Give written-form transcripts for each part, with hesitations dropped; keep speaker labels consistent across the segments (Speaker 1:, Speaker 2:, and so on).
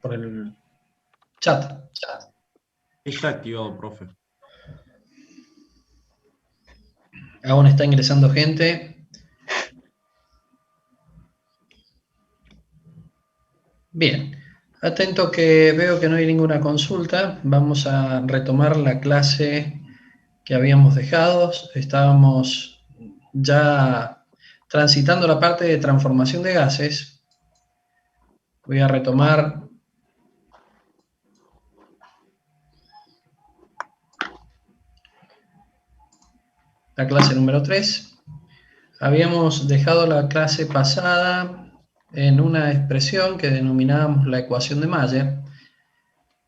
Speaker 1: por el chat.
Speaker 2: Está activado, profe.
Speaker 1: Aún está ingresando gente. Bien, atento que veo que no hay ninguna consulta. Vamos a retomar la clase que habíamos dejado. Estábamos ya transitando la parte de transformación de gases. Voy a retomar la clase número 3. Habíamos dejado la clase pasada en una expresión que denominábamos la ecuación de Mayer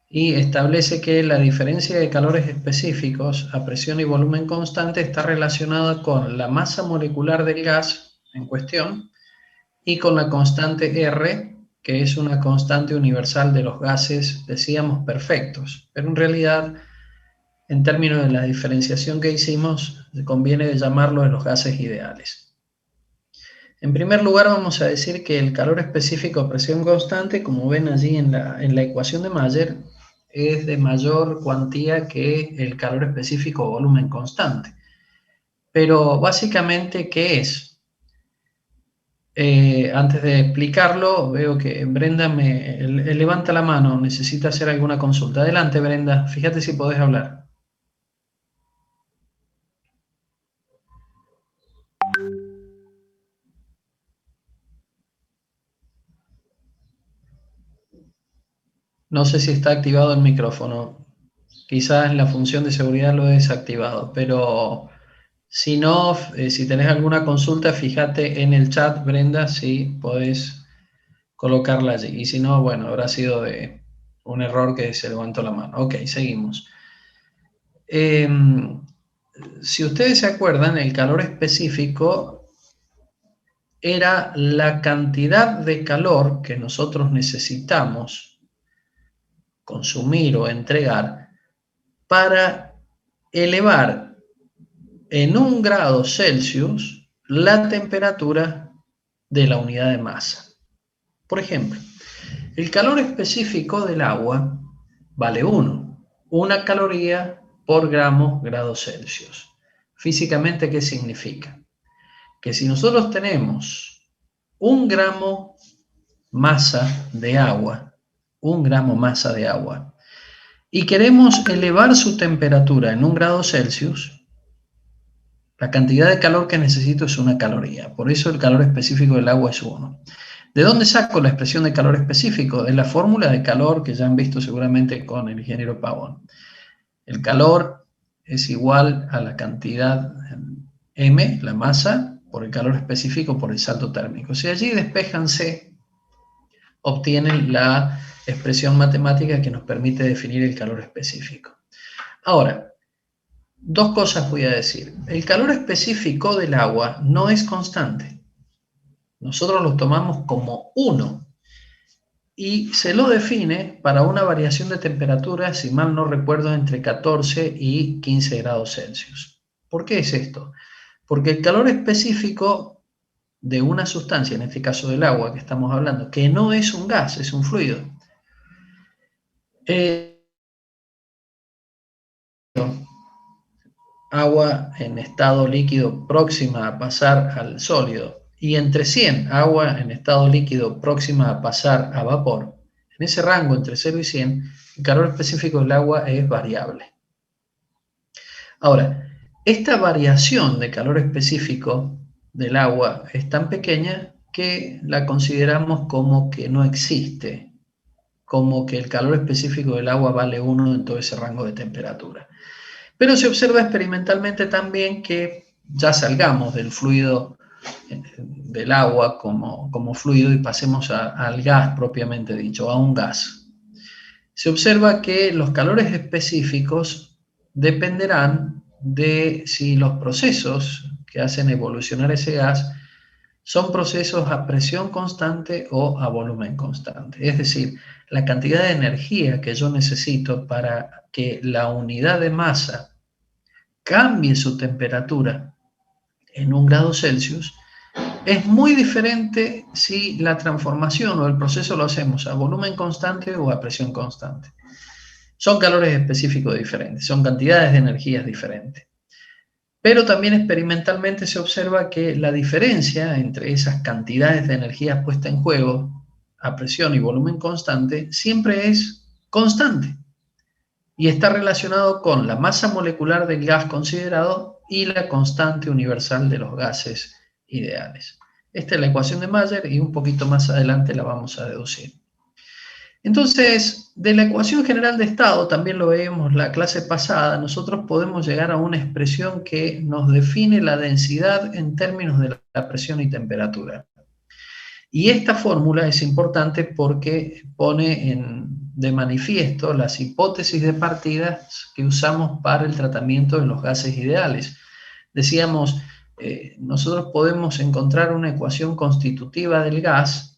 Speaker 1: y establece que la diferencia de calores específicos a presión y volumen constante está relacionada con la masa molecular del gas en cuestión y con la constante R, que es una constante universal de los gases, decíamos, perfectos, pero en realidad, en términos de la diferenciación que hicimos, conviene llamarlo de los gases ideales. En primer lugar, vamos a decir que el calor específico a presión constante, como ven allí en la ecuación de Mayer, es de mayor cuantía que el calor específico a volumen constante. Pero básicamente, ¿qué es? Antes de explicarlo, veo que Brenda me levanta la mano, necesita hacer alguna consulta. Adelante, Brenda, fíjate si podés hablar. No sé si está activado el micrófono. Quizás en la función de seguridad lo he desactivado, pero si no, si tenés alguna consulta, fíjate en el chat, Brenda, si podés colocarla allí. Y si no, bueno, habrá sido de un error que se levantó la mano. Ok, seguimos. Si ustedes se acuerdan, el calor específico era la cantidad de calor que nosotros necesitamos consumir o entregar para elevar en 1 grado Celsius la temperatura de la unidad de masa. Por ejemplo, el calor específico del agua vale 1 caloría por grado Celsius. Físicamente, ¿qué significa? Que si nosotros tenemos 1 gramo masa de agua, 1 gramo masa de agua, y queremos elevar su temperatura en 1 grado Celsius, la cantidad de calor que necesito es 1 caloría. Por eso el calor específico del agua es 1. ¿De dónde saco la expresión de calor específico? De la fórmula de calor que ya han visto seguramente con el ingeniero Pavón. El calor es igual a la cantidad M, la masa, por el calor específico por el salto térmico. Si allí despejan C, obtienen la expresión matemática que nos permite definir el calor específico. Ahora, 2 cosas voy a decir. El calor específico del agua no es constante. Nosotros lo tomamos como 1 y se lo define para una variación de temperatura, si mal no recuerdo, entre 14 y 15 grados Celsius. ¿Por qué es esto? Porque el calor específico de una sustancia, en este caso del agua que estamos hablando, que no es un gas, es un fluido, agua en estado líquido próxima a pasar al sólido y entre 100 agua en estado líquido próxima a pasar a vapor, en ese rango entre 0 y 100, el calor específico del agua es variable. Ahora, esta variación de calor específico del agua es tan pequeña que la consideramos como que no existe, como que el calor específico del agua vale 1 en todo ese rango de temperatura. Pero se observa experimentalmente también que ya salgamos del fluido, del agua como fluido y pasemos al gas propiamente dicho, a un gas. Se observa que los calores específicos dependerán de si los procesos que hacen evolucionar ese gas son procesos a presión constante o a volumen constante. Es decir, la cantidad de energía que yo necesito para que la unidad de masa cambie su temperatura en 1 grado Celsius Es muy diferente si la transformación o el proceso lo hacemos a volumen constante o a presión constante. Son calores específicos diferentes, son cantidades de energías diferentes. Pero también experimentalmente se observa que la diferencia entre esas cantidades de energía puesta en juego a presión y volumen constante siempre es constante y está relacionado con la masa molecular del gas considerado y la constante universal de los gases ideales. Esta es la ecuación de Mayer y un poquito más adelante la vamos a deducir. Entonces, de la ecuación general de estado, también lo veíamos la clase pasada, nosotros podemos llegar a una expresión que nos define la densidad en términos de la presión y temperatura. Y esta fórmula es importante porque pone de manifiesto las hipótesis de partida que usamos para el tratamiento de los gases ideales. Decíamos, nosotros podemos encontrar una ecuación constitutiva del gas,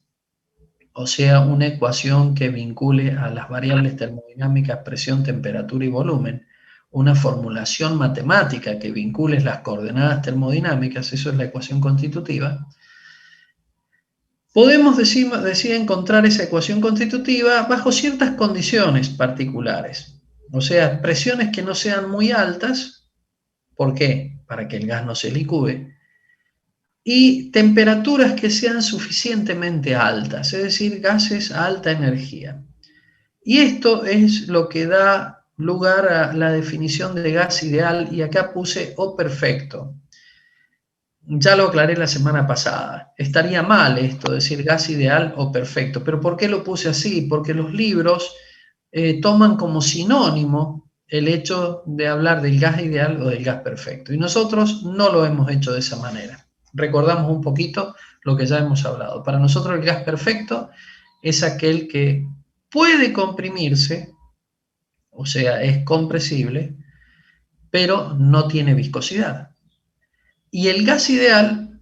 Speaker 1: o sea, una ecuación que vincule a las variables termodinámicas, presión, temperatura y volumen, una formulación matemática que vincule las coordenadas termodinámicas, eso es la ecuación constitutiva. Podemos decir encontrar esa ecuación constitutiva bajo ciertas condiciones particulares, o sea, presiones que no sean muy altas. ¿Por qué? Para que el gas no se licúe, y temperaturas que sean suficientemente altas, es decir, gases a alta energía. Y esto es lo que da lugar a la definición de gas ideal, y acá puse O perfecto. Ya lo aclaré la semana pasada. Estaría mal esto, decir gas ideal o perfecto. ¿Pero por qué lo puse así? Porque los libros toman como sinónimo el hecho de hablar del gas ideal o del gas perfecto. Y nosotros no lo hemos hecho de esa manera. Recordamos un poquito lo que ya hemos hablado. Para nosotros el gas perfecto es aquel que puede comprimirse, o sea, es compresible, pero no tiene viscosidad. Y el gas ideal,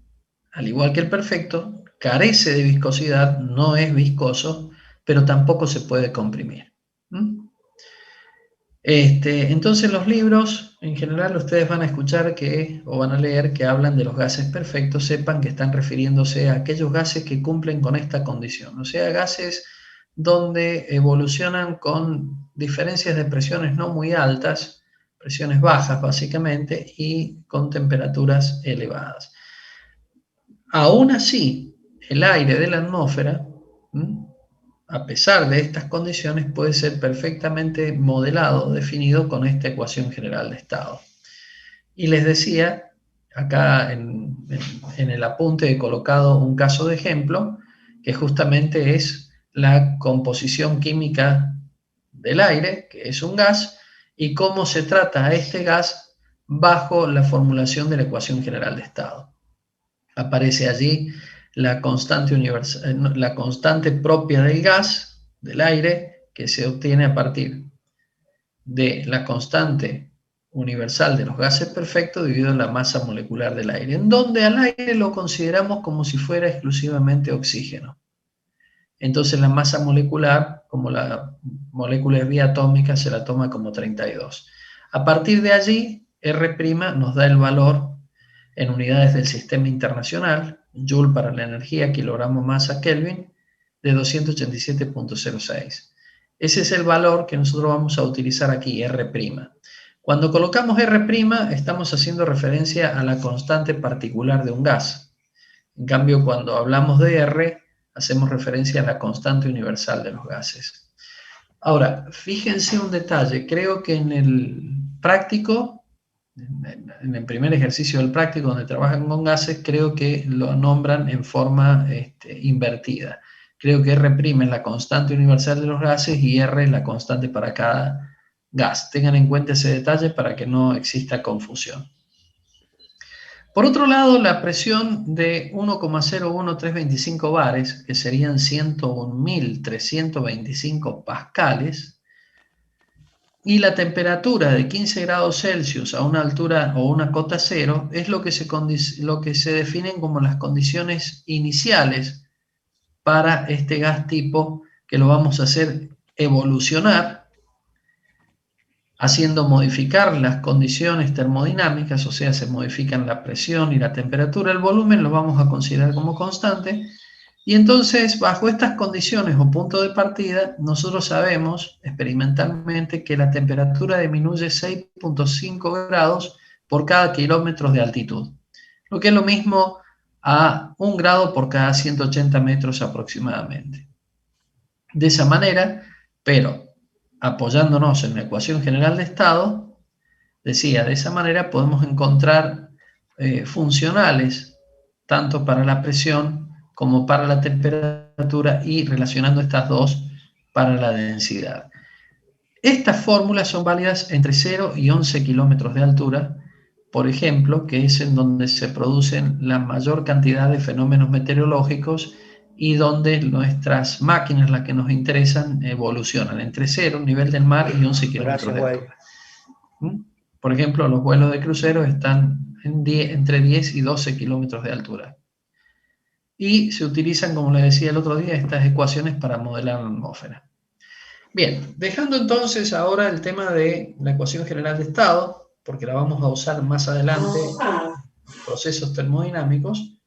Speaker 1: al igual que el perfecto, carece de viscosidad, no es viscoso, pero tampoco se puede comprimir. Entonces los libros, en general, ustedes van a escuchar o van a leer que hablan de los gases perfectos, sepan que están refiriéndose a aquellos gases que cumplen con esta condición, o sea, gases donde evolucionan con diferencias de presiones no muy altas, presiones bajas básicamente, y con temperaturas elevadas. Aún así, el aire de la atmósfera, a pesar de estas condiciones, puede ser perfectamente modelado, definido con esta ecuación general de estado. Y les decía, acá en el apunte he colocado un caso de ejemplo, que justamente es la composición química del aire, que es un gas, y cómo se trata a este gas bajo la formulación de la ecuación general de estado. Aparece allí la constante la constante propia del gas, del aire, que se obtiene a partir de la constante universal de los gases perfectos dividido en la masa molecular del aire, en donde al aire lo consideramos como si fuera exclusivamente oxígeno. Entonces la masa molecular, como la molécula es biatómica, se la toma como 32. A partir de allí, R' nos da el valor en unidades del sistema internacional, Joule para la energía, kilogramo masa Kelvin, de 287.06. Ese es el valor que nosotros vamos a utilizar aquí, R'. Cuando colocamos R', estamos haciendo referencia a la constante particular de un gas. En cambio, cuando hablamos de R, hacemos referencia a la constante universal de los gases. Ahora, fíjense un detalle, creo que en el práctico, en el primer ejercicio del práctico donde trabajan con gases, creo que lo nombran en forma invertida. Creo que R' es la constante universal de los gases y R es la constante para cada gas. Tengan en cuenta ese detalle para que no exista confusión. Por otro lado, la presión de 1,01325 bares, que serían 101.325 pascales, y la temperatura de 15 grados Celsius a una altura o una cota cero es lo que se definen como las condiciones iniciales para este gas tipo, que lo vamos a hacer evolucionar haciendo modificar las condiciones termodinámicas, o sea, se modifican la presión y la temperatura, el volumen lo vamos a considerar como constante, y entonces bajo estas condiciones o punto de partida, nosotros sabemos experimentalmente que la temperatura disminuye 6,5 grados por cada kilómetro de altitud, lo que es lo mismo a 1 grado por cada 180 metros aproximadamente. De esa manera, pero apoyándonos en la ecuación general de estado, decía, de esa manera podemos encontrar funcionales tanto para la presión como para la temperatura y relacionando estas dos para la densidad. Estas fórmulas son válidas entre 0 y 11 kilómetros de altura, por ejemplo, que es en donde se producen la mayor cantidad de fenómenos meteorológicos y donde nuestras máquinas, las que nos interesan, evolucionan entre 0, nivel del mar, y 11 kilómetros de altura. Por ejemplo, los vuelos de crucero están entre 10 y 12 kilómetros de altura. Y se utilizan, como les decía el otro día, estas ecuaciones para modelar la atmósfera. Bien, dejando entonces ahora el tema de la ecuación general de estado, porque la vamos a usar más adelante en procesos termodinámicos,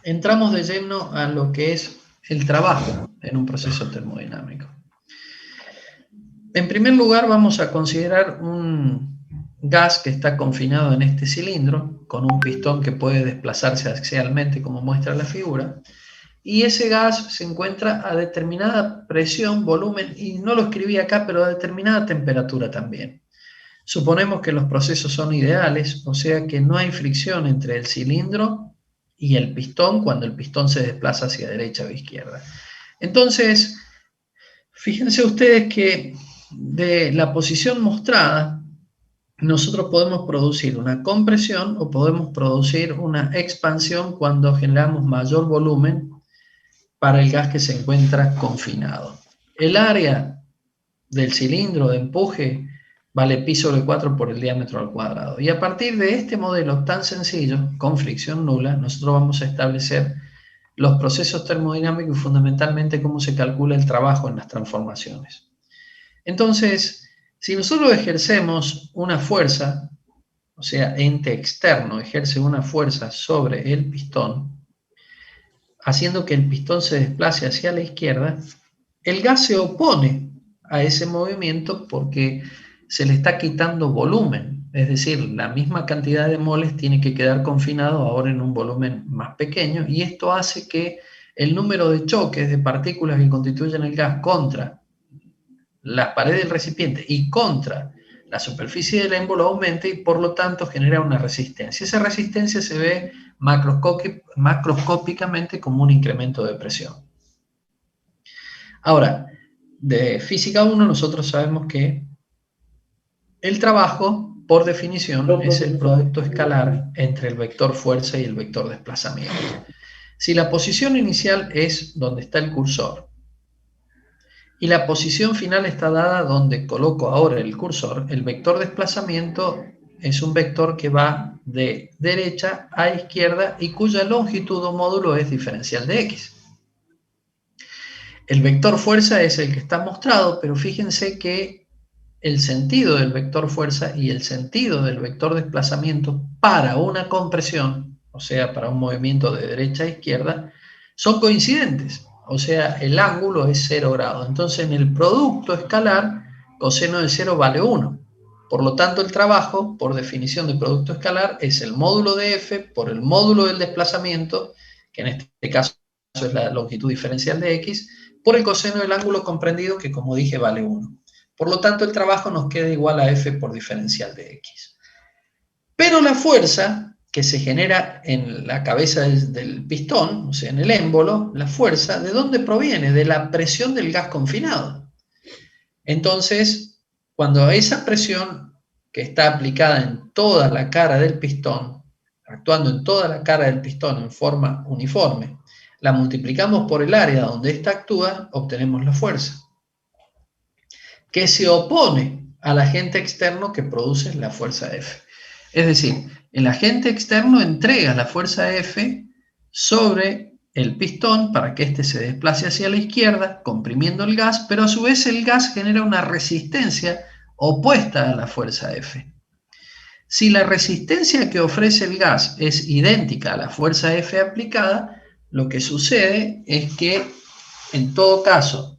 Speaker 1: entramos de lleno a lo que es el trabajo en un proceso termodinámico. En primer lugar, vamos a considerar un gas que está confinado en este cilindro, con un pistón que puede desplazarse axialmente, como muestra la figura, y ese gas se encuentra a determinada presión, volumen, y no lo escribí acá, pero a determinada temperatura también. Suponemos que los procesos son ideales, o sea que no hay fricción entre el cilindro y el pistón cuando el pistón se desplaza hacia derecha o izquierda. Entonces, fíjense ustedes que de la posición mostrada, nosotros podemos producir una compresión o podemos producir una expansión cuando generamos mayor volumen para el gas que se encuentra confinado. El área del cilindro de empuje vale pi sobre 4 por el diámetro al cuadrado. Y a partir de este modelo tan sencillo, con fricción nula, nosotros vamos a establecer los procesos termodinámicos y fundamentalmente cómo se calcula el trabajo en las transformaciones. Entonces, si nosotros ejercemos una fuerza, o sea, ente externo ejerce una fuerza sobre el pistón, haciendo que el pistón se desplace hacia la izquierda, el gas se opone a ese movimiento porque se le está quitando volumen, es decir, la misma cantidad de moles tiene que quedar confinado ahora en un volumen más pequeño, y esto hace que el número de choques de partículas que constituyen el gas contra la pared del recipiente y contra la superficie del émbolo aumente, y por lo tanto genera una resistencia. Esa resistencia se ve macroscópicamente como un incremento de presión. Ahora, de física 1 nosotros sabemos que el trabajo, por definición, es el producto escalar entre el vector fuerza y el vector desplazamiento. Si la posición inicial es donde está el cursor y la posición final está dada donde coloco ahora el cursor, el vector desplazamiento es un vector que va de derecha a izquierda y cuya longitud o módulo es diferencial de x. El vector fuerza es el que está mostrado, pero fíjense que el sentido del vector fuerza y el sentido del vector desplazamiento para una compresión, o sea, para un movimiento de derecha a izquierda, son coincidentes. O sea, el ángulo es 0 grados. Entonces, en el producto escalar, coseno de 0 vale 1. Por lo tanto, el trabajo, por definición de producto escalar, es el módulo de F por el módulo del desplazamiento, que en este caso es la longitud diferencial de X, por el coseno del ángulo comprendido, que como dije vale 1. Por lo tanto, el trabajo nos queda igual a F por diferencial de X. Pero la fuerza que se genera en la cabeza del pistón, o sea, en el émbolo, la fuerza, ¿de dónde proviene? De la presión del gas confinado. Entonces, cuando esa presión que está aplicada en toda la cara del pistón, actuando en toda la cara del pistón en forma uniforme, la multiplicamos por el área donde ésta actúa, obtenemos la fuerza, que se opone al agente externo que produce la fuerza F. Es decir, el agente externo entrega la fuerza F sobre el pistón para que éste se desplace hacia la izquierda, comprimiendo el gas, pero a su vez el gas genera una resistencia opuesta a la fuerza F. Si la resistencia que ofrece el gas es idéntica a la fuerza F aplicada, lo que sucede es que, en todo caso,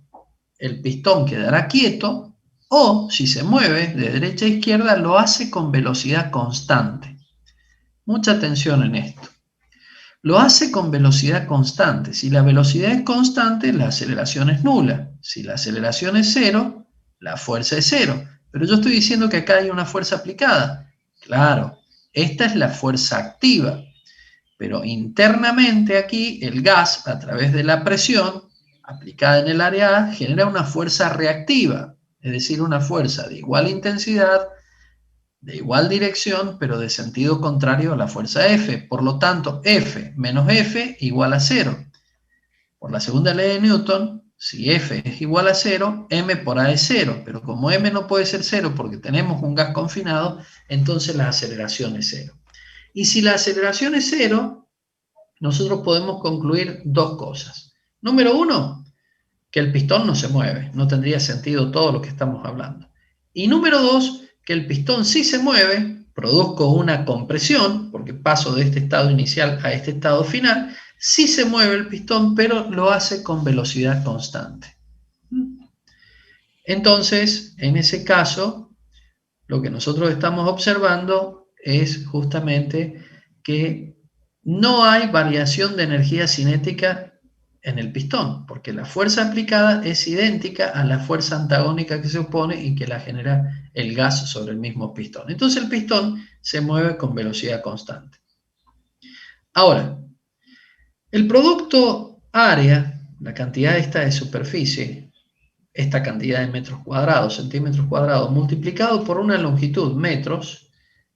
Speaker 1: el pistón quedará quieto, o si se mueve de derecha a izquierda, lo hace con velocidad constante. Mucha atención en esto. Lo hace con velocidad constante. Si la velocidad es constante, la aceleración es nula. Si la aceleración es cero, la fuerza es cero. Pero yo estoy diciendo que acá hay una fuerza aplicada. Claro, esta es la fuerza activa. Pero internamente aquí, el gas, a través de la presión aplicada en el área A, genera una fuerza reactiva. Es decir, una fuerza de igual intensidad, de igual dirección, pero de sentido contrario a la fuerza F. Por lo tanto, F menos F igual a 0. Por la segunda ley de Newton, si F es igual a 0, M por A es 0. Pero como M no puede ser 0 porque tenemos un gas confinado, entonces la aceleración es 0. Y si la aceleración es 0, nosotros podemos concluir dos cosas. Número uno, que el pistón no se mueve. No tendría sentido todo lo que estamos hablando. Y número dos, que el pistón sí se mueve, produzco una compresión, porque paso de este estado inicial a este estado final, sí se mueve el pistón, pero lo hace con velocidad constante. Entonces, en ese caso, lo que nosotros estamos observando es justamente que no hay variación de energía cinética en el pistón, porque la fuerza aplicada es idéntica a la fuerza antagónica que se opone y que la genera el gas sobre el mismo pistón. Entonces el pistón se mueve con velocidad constante. Ahora, el producto área, la cantidad esta de superficie, esta cantidad de metros cuadrados, centímetros cuadrados, multiplicado por una longitud, metros,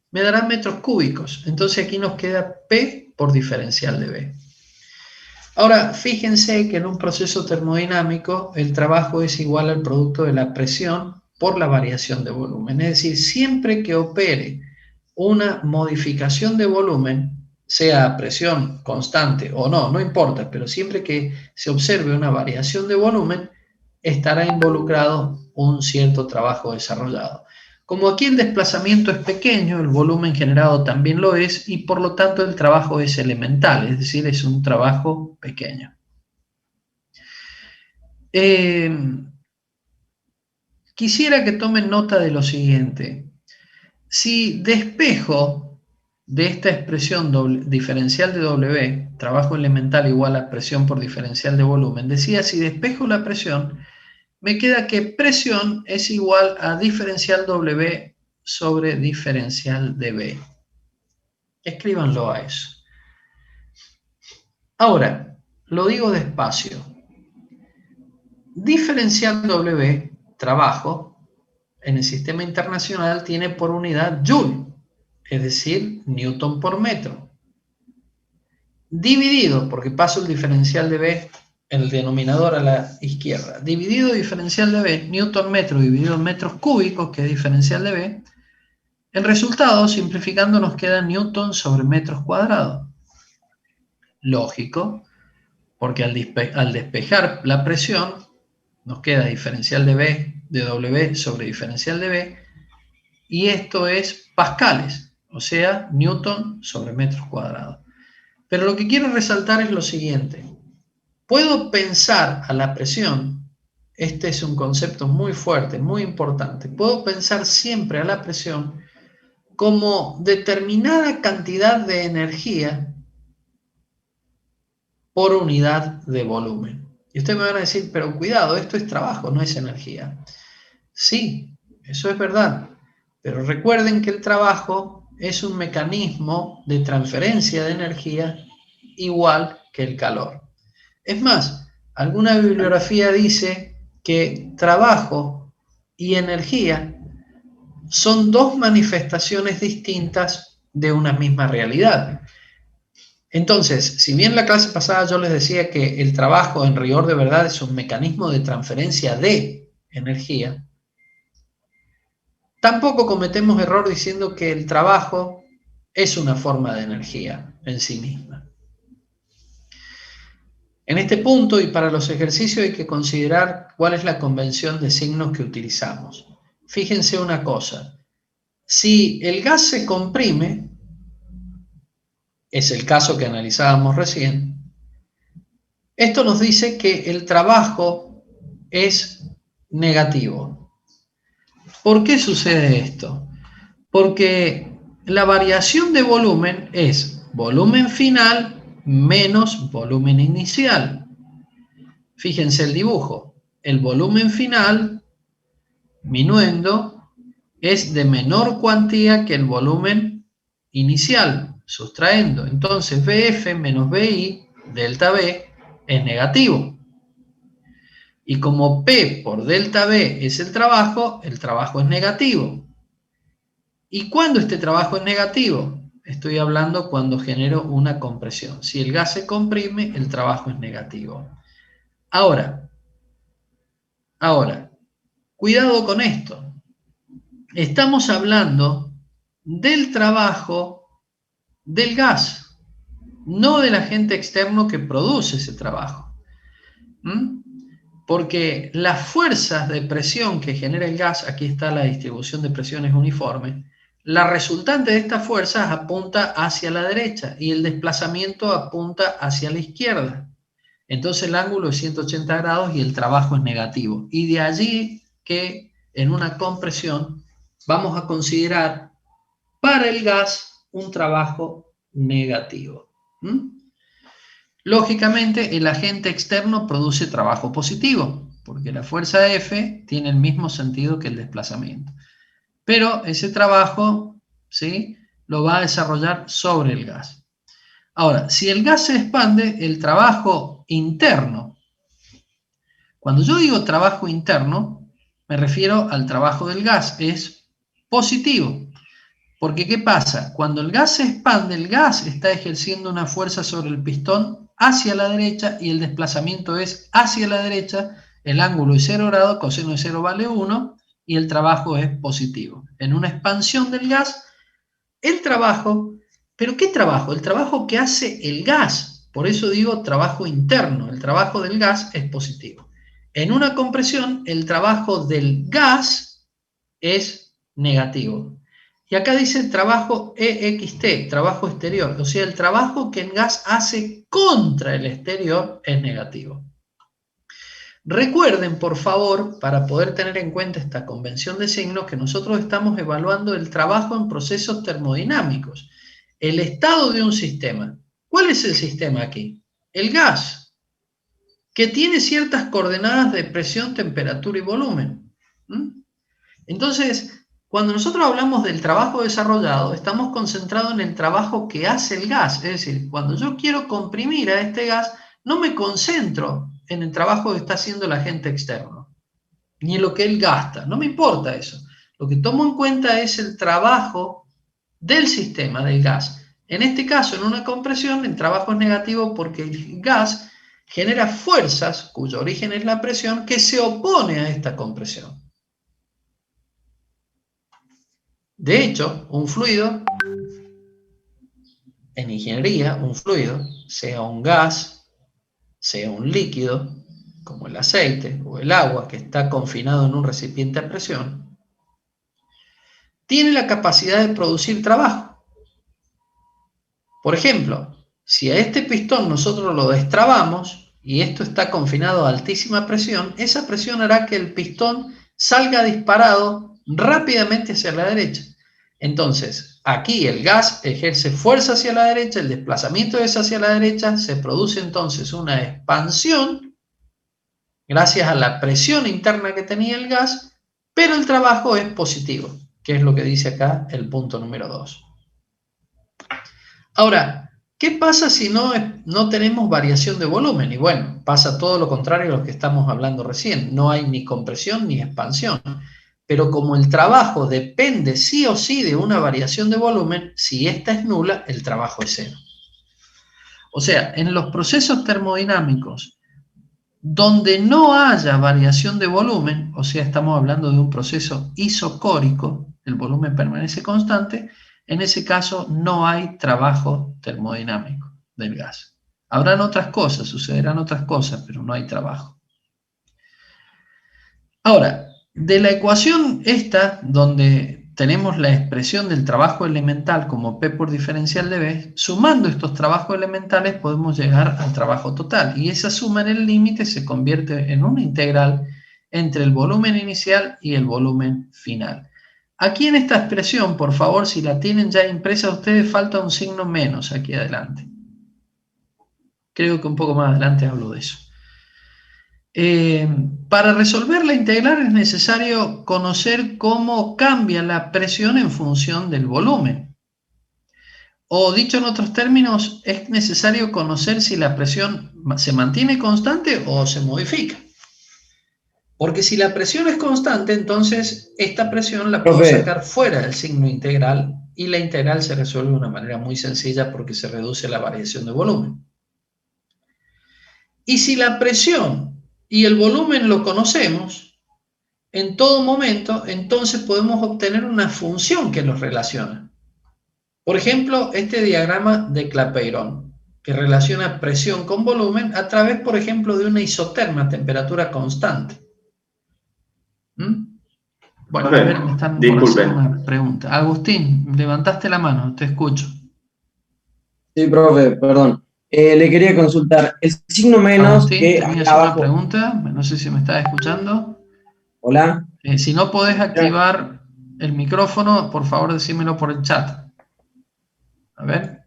Speaker 1: me dará metros cúbicos. Entonces aquí nos queda P por diferencial de B. Ahora, fíjense que en un proceso termodinámico el trabajo es igual al producto de la presión por la variación de volumen. Es decir, siempre que opere una modificación de volumen, sea presión constante o no, no importa, pero siempre que se observe una variación de volumen, estará involucrado un cierto trabajo desarrollado. Como aquí el desplazamiento es pequeño, el volumen generado también lo es, y por lo tanto el trabajo es elemental, es decir, es un trabajo pequeño. Quisiera que tomen nota de lo siguiente. Si despejo de esta expresión diferencial de W, trabajo elemental igual a presión por diferencial de volumen, decía, si despejo la presión, me queda que presión es igual a diferencial W sobre diferencial de B. Escríbanlo a eso. Ahora, lo digo despacio. Diferencial W, trabajo, en el sistema internacional tiene por unidad Joule, es decir, Newton por metro. Dividido, porque paso el diferencial de B en el denominador a la izquierda, dividido diferencial de B, Newton metro dividido en metros cúbicos, que es diferencial de B, el resultado, simplificando, nos queda Newton sobre metros cuadrados. Lógico, porque al despejar la presión, nos queda diferencial de B, de W sobre diferencial de B, y esto es pascales, o sea, Newton sobre metros cuadrados. Pero lo que quiero resaltar es lo siguiente. Puedo pensar a la presión, este es un concepto muy fuerte, muy importante, puedo pensar siempre a la presión como determinada cantidad de energía por unidad de volumen. Y ustedes me van a decir, pero cuidado, esto es trabajo, no es energía. Sí, eso es verdad, pero recuerden que el trabajo es un mecanismo de transferencia de energía igual que el calor. Es más, alguna bibliografía dice que trabajo y energía son dos manifestaciones distintas de una misma realidad. Entonces, si bien la clase pasada yo les decía que el trabajo en rigor de verdad es un mecanismo de transferencia de energía, tampoco cometemos error diciendo que el trabajo es una forma de energía en sí misma. En este punto y para los ejercicios hay que considerar cuál es la convención de signos que utilizamos. Fíjense una cosa, si el gas se comprime, es el caso que analizábamos recién, esto nos dice que el trabajo es negativo. ¿Por qué sucede esto? Porque la variación de volumen es volumen final menos volumen inicial. Fíjense el dibujo. El volumen final, minuendo, es de menor cuantía que el volumen inicial, sustrayendo. Entonces, BF menos BI, delta B, es negativo. Y como P por delta B es el trabajo es negativo. ¿Y cuándo este trabajo es negativo? Estoy hablando cuando genero una compresión. Si el gas se comprime, el trabajo es negativo. Ahora, cuidado con esto. Estamos hablando del trabajo del gas, no del agente externo que produce ese trabajo. Porque las fuerzas de presión que genera el gas, aquí está la distribución de presiones uniforme, la resultante de estas fuerzas apunta hacia la derecha y el desplazamiento apunta hacia la izquierda. Entonces el ángulo es 180 grados y el trabajo es negativo. Y de allí que en una compresión vamos a considerar para el gas un trabajo negativo. Lógicamente, el agente externo produce trabajo positivo, porque la fuerza F tiene el mismo sentido que el desplazamiento. Pero ese trabajo, ¿sí?, lo va a desarrollar sobre el gas. Ahora, si el gas se expande, el trabajo interno, cuando yo digo trabajo interno, me refiero al trabajo del gas, es positivo. Porque, ¿qué pasa? Cuando el gas se expande, el gas está ejerciendo una fuerza sobre el pistón hacia la derecha y el desplazamiento es hacia la derecha, el ángulo es 0 grados, coseno de 0 vale 1 y el trabajo es positivo. En una expansión del gas, el trabajo, ¿pero qué trabajo? El trabajo que hace el gas, por eso digo trabajo interno, el trabajo del gas es positivo. En una compresión, el trabajo del gas es negativo. Y acá dice trabajo EXT, trabajo exterior, o sea, el trabajo que el gas hace contra el exterior es negativo. Recuerden, por favor, para poder tener en cuenta esta convención de signos, que nosotros estamos evaluando el trabajo en procesos termodinámicos, el estado de un sistema. ¿Cuál es el sistema aquí? El gas, que tiene ciertas coordenadas de presión, temperatura y volumen. Entonces, cuando nosotros hablamos del trabajo desarrollado, estamos concentrados en el trabajo que hace el gas. Es decir, cuando yo quiero comprimir a este gas, no me concentro en el trabajo que está haciendo el agente externo, ni en lo que él gasta. No me importa eso. Lo que tomo en cuenta es el trabajo del sistema, del gas. En este caso, en una compresión, el trabajo es negativo porque el gas genera fuerzas, cuyo origen es la presión, que se opone a esta compresión. De hecho, un fluido, en ingeniería, un fluido, sea un gas, sea un líquido, como el aceite o el agua que está confinado en un recipiente a presión, tiene la capacidad de producir trabajo. Por ejemplo, si a este pistón nosotros lo destrabamos y esto está confinado a altísima presión, esa presión hará que el pistón salga disparado rápidamente hacia la derecha. Entonces, aquí el gas ejerce fuerza hacia la derecha, el desplazamiento es hacia la derecha, se produce entonces una expansión gracias a la presión interna que tenía el gas, pero el trabajo es positivo, que es lo que dice acá el punto número 2. Ahora, ¿qué pasa si no tenemos variación de volumen? Y bueno, pasa todo lo contrario a lo que estamos hablando recién. No hay ni compresión ni expansión. Pero como el trabajo depende sí o sí de una variación de volumen, si esta es nula, el trabajo es cero. O sea, en los procesos termodinámicos donde no haya variación de volumen, o sea, estamos hablando de un proceso isocórico, el volumen permanece constante, en ese caso no hay trabajo termodinámico del gas. Habrán otras cosas, sucederán otras cosas, pero no hay trabajo. Ahora, de la ecuación esta, donde tenemos la expresión del trabajo elemental como P por diferencial de B, sumando estos trabajos elementales podemos llegar al trabajo total. Y esa suma en el límite se convierte en una integral entre el volumen inicial y el volumen final. Aquí en esta expresión, por favor, si la tienen ya impresa ustedes, falta un signo menos aquí adelante. Creo que un poco más adelante hablo de eso. Para resolver la integral es necesario conocer cómo cambia la presión en función del volumen. O dicho en otros términos, es necesario conocer si la presión se mantiene constante o se modifica. Porque si la presión es constante, entonces esta presión la puedo sacar fuera del signo integral y la integral se resuelve de una manera muy sencilla porque se reduce la variación de volumen. Y si la presión y el volumen lo conocemos, en todo momento, entonces podemos obtener una función que los relaciona. Por ejemplo, este diagrama de Clapeyron, que relaciona presión con volumen a través, por ejemplo, de una isoterma a temperatura constante. Bueno, a ver, me están por hacer una pregunta. Agustín, levantaste la mano, te escucho.
Speaker 3: Sí, profe, perdón. Le quería consultar, el signo menos
Speaker 1: Agustín,
Speaker 3: que
Speaker 1: tenías
Speaker 3: acá
Speaker 1: una
Speaker 3: abajo...
Speaker 1: pregunta, no sé si me estás escuchando.
Speaker 3: Hola.
Speaker 1: Si no podés activar el micrófono, por favor decímelo por el chat. A ver.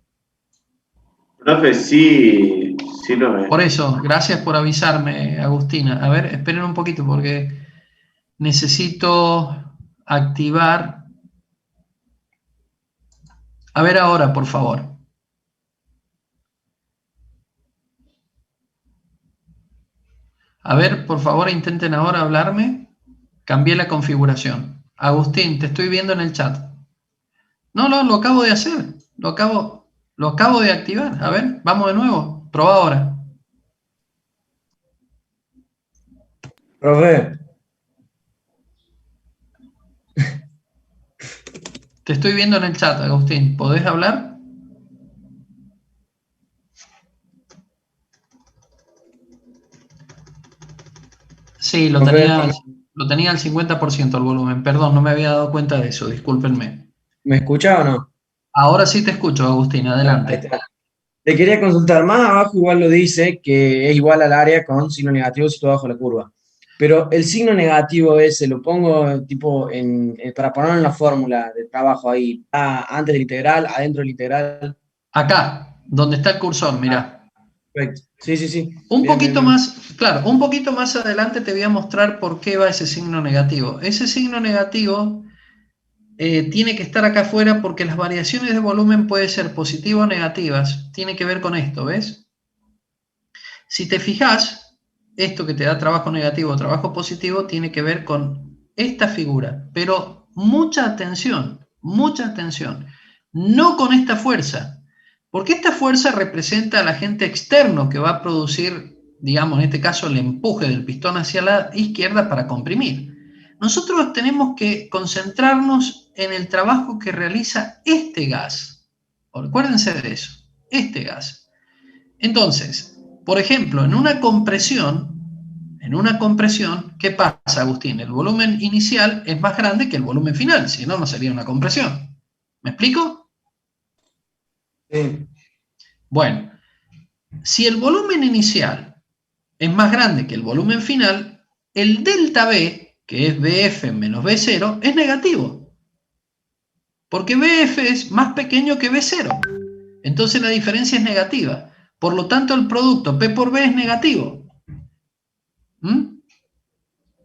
Speaker 4: Profe, sí lo ve.
Speaker 1: Por eso, gracias por avisarme, Agustina. A ver, esperen un poquito porque necesito activar. A ver ahora, por favor. A ver, por favor, intenten ahora hablarme. Cambié la configuración. Agustín, te estoy viendo en el chat. No, lo acabo de hacer. Lo acabo de activar. A ver, vamos de nuevo. Proba ahora.
Speaker 3: Profe.
Speaker 1: Te estoy viendo en el chat, Agustín. ¿Podés hablar? Sí, lo tenía al 50% el volumen. Perdón, no me había dado cuenta de eso. Discúlpenme.
Speaker 3: ¿Me escucha o no?
Speaker 1: Ahora sí te escucho, Agustín. Adelante.
Speaker 3: Le quería consultar, más abajo igual lo dice que es igual al área con signo negativo situado bajo la curva. Pero el signo negativo ese lo pongo tipo para ponerlo en la fórmula de trabajo ahí, antes del integral, adentro del integral.
Speaker 1: Acá, donde está el cursor, mirá.
Speaker 3: Perfecto. Sí.
Speaker 1: Un poquito más, claro, un poquito más adelante te voy a mostrar por qué va ese signo negativo. Ese signo negativo tiene que estar acá afuera porque las variaciones de volumen pueden ser positivas o negativas. Tiene que ver con esto, ¿ves? Si te fijas, esto que te da trabajo negativo o trabajo positivo tiene que ver con esta figura. Pero mucha atención, no con esta fuerza. Porque esta fuerza representa al agente externo que va a producir, digamos, en este caso, el empuje del pistón hacia la izquierda para comprimir. Nosotros tenemos que concentrarnos en el trabajo que realiza este gas. Acuérdense de eso, este gas. Entonces, por ejemplo, en una compresión, ¿qué pasa, Agustín? El volumen inicial es más grande que el volumen final, si no, no sería una compresión. ¿Me explico?
Speaker 3: Sí.
Speaker 1: Bueno, si el volumen inicial es más grande que el volumen final, el delta B, que es BF menos B0, es negativo. Porque BF es más pequeño que B0. Entonces la diferencia es negativa. Por lo tanto, el producto P por B es negativo.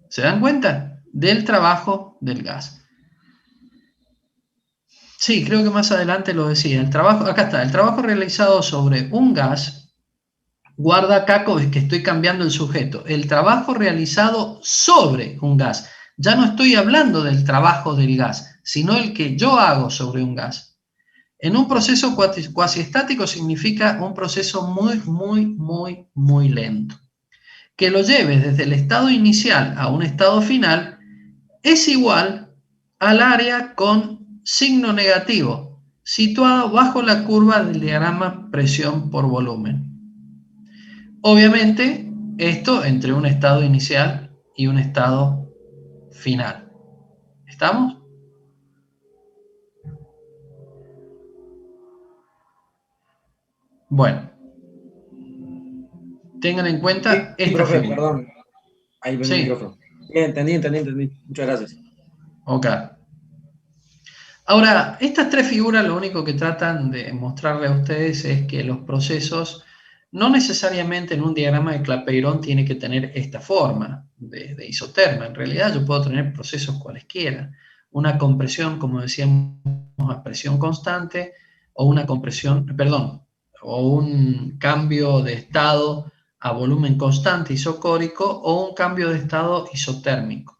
Speaker 1: ¿Se dan cuenta? Del trabajo del gas. Sí, creo que más adelante lo decía. Acá está, el trabajo realizado sobre un gas, guarda acá que estoy cambiando el sujeto, el trabajo realizado sobre un gas. Ya no estoy hablando del trabajo del gas, sino el que yo hago sobre un gas. En un proceso cuasiestático significa un proceso muy lento. Que lo lleves desde el estado inicial a un estado final es igual al área con signo negativo, situado bajo la curva del diagrama presión por volumen. Obviamente, esto entre un estado inicial y un estado final. ¿Estamos? Bueno, tengan en cuenta
Speaker 3: Sí,
Speaker 1: esta
Speaker 3: profe,
Speaker 1: figura.
Speaker 3: perdón. Ahí ven el
Speaker 1: Sí,
Speaker 3: micrófono. Bien, entendí. Muchas gracias.
Speaker 1: ok. Ahora, estas tres figuras lo único que tratan de mostrarle a ustedes es que los procesos no necesariamente en un diagrama de Clapeyron tiene que tener esta forma de isoterma. En realidad yo puedo tener procesos cualesquiera. Una compresión, como decíamos, a presión constante, o una compresión, perdón, o un cambio de estado a volumen constante isocórico, o un cambio de estado isotérmico.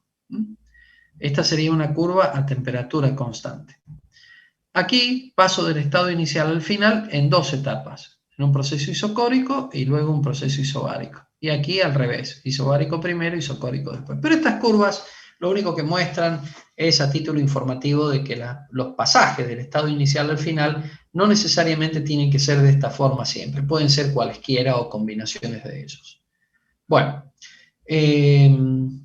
Speaker 1: Esta sería una curva a temperatura constante. Aquí paso del estado inicial al final en dos etapas, en un proceso isocórico y luego un proceso isobárico. Y aquí al revés, isobárico primero, isocórico después. Pero estas curvas lo único que muestran es a título informativo de que los pasajes del estado inicial al final no necesariamente tienen que ser de esta forma siempre, pueden ser cualesquiera o combinaciones de ellos. Bueno,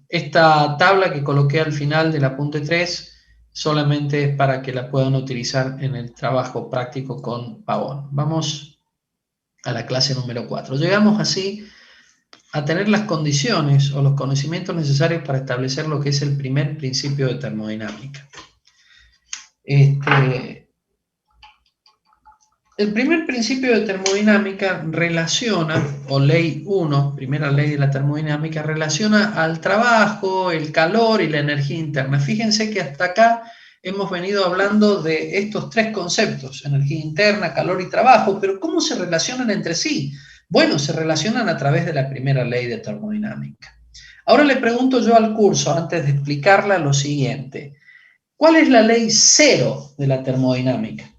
Speaker 1: esta tabla que coloqué al final del apunte 3 solamente es para que la puedan utilizar en el trabajo práctico con Pavón. Vamos a la clase número 4. Llegamos así a tener las condiciones o los conocimientos necesarios para establecer lo que es el primer principio de termodinámica. El primer principio de termodinámica relaciona, o ley 1, primera ley de la termodinámica, relaciona al trabajo, el calor y la energía interna. Fíjense que hasta acá hemos venido hablando de estos tres conceptos, energía interna, calor y trabajo, pero ¿cómo se relacionan entre sí? Bueno, se relacionan a través de la primera ley de termodinámica. Ahora le pregunto yo al curso, antes de explicarla, lo siguiente. ¿Cuál es la ley 0 de la termodinámica?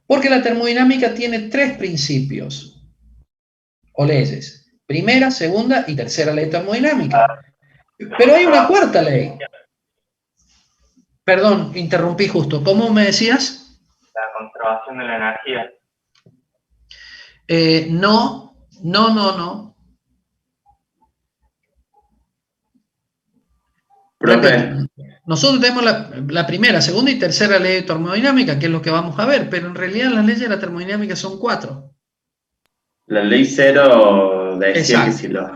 Speaker 1: Porque la termodinámica tiene tres principios o leyes. Primera, segunda y tercera ley termodinámica. Pero hay una cuarta ley. Perdón, interrumpí justo. ¿Cómo me decías?
Speaker 5: La conservación de la energía.
Speaker 1: No.
Speaker 4: Profe,
Speaker 1: Nosotros tenemos la primera, segunda y tercera ley de termodinámica, que es lo que vamos a ver, pero en realidad las leyes de la termodinámica son 4.
Speaker 4: la ley 0 decía que
Speaker 1: Exacto.
Speaker 4: si los...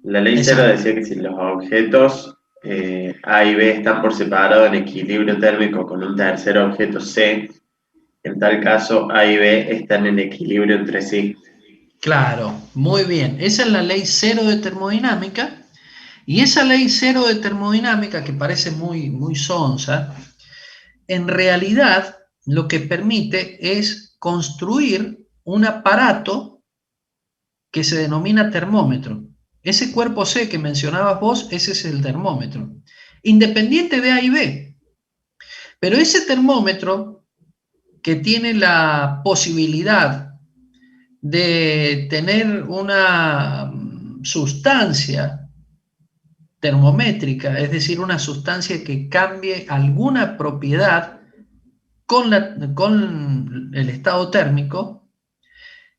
Speaker 4: La ley 0
Speaker 1: Exacto.
Speaker 4: decía que si los objetos A y B están por separado en equilibrio térmico con un tercer objeto C, en tal caso A y B están en equilibrio entre sí.
Speaker 1: Claro, muy bien. Esa es la ley 0 de termodinámica. Y esa ley 0 de termodinámica, que parece muy sonsa, en realidad lo que permite es construir un aparato que se denomina termómetro. Ese cuerpo C que mencionabas vos, ese es el termómetro, independiente de A y B. Pero ese termómetro que tiene la posibilidad de tener una sustancia termométrica, es decir, una sustancia que cambie alguna propiedad con el estado térmico,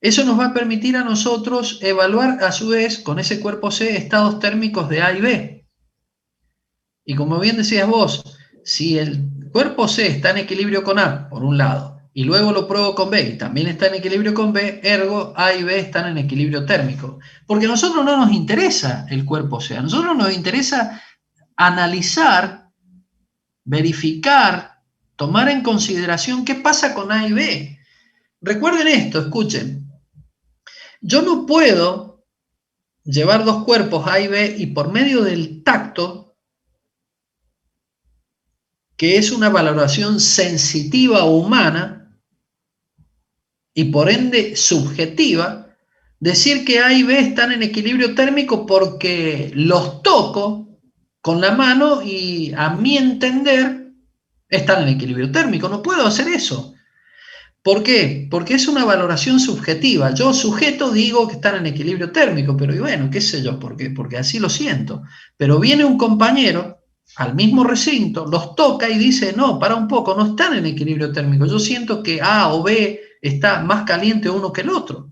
Speaker 1: eso nos va a permitir a nosotros evaluar a su vez con ese cuerpo C estados térmicos de A y B. Y como bien decías vos, si el cuerpo C está en equilibrio con A, por un lado, y luego lo pruebo con B y también está en equilibrio con B, ergo A y B están en equilibrio térmico. Porque a nosotros no nos interesa el cuerpo C, a nosotros nos interesa analizar, verificar, tomar en consideración qué pasa con A y B. Recuerden esto, escuchen. Yo no puedo llevar dos cuerpos A y B y por medio del tacto, que es una valoración sensitiva o humana, y por ende subjetiva, decir que A y B están en equilibrio térmico porque los toco con la mano y a mi entender están en equilibrio térmico. No puedo hacer eso. ¿Por qué? Porque es una valoración subjetiva. Yo, sujeto, digo que están en equilibrio térmico, pero y bueno, qué sé yo, ¿por qué? Porque así lo siento. Pero viene un compañero al mismo recinto, los toca y dice, no, para un poco, no están en equilibrio térmico. Yo siento que A o B está más caliente uno que el otro.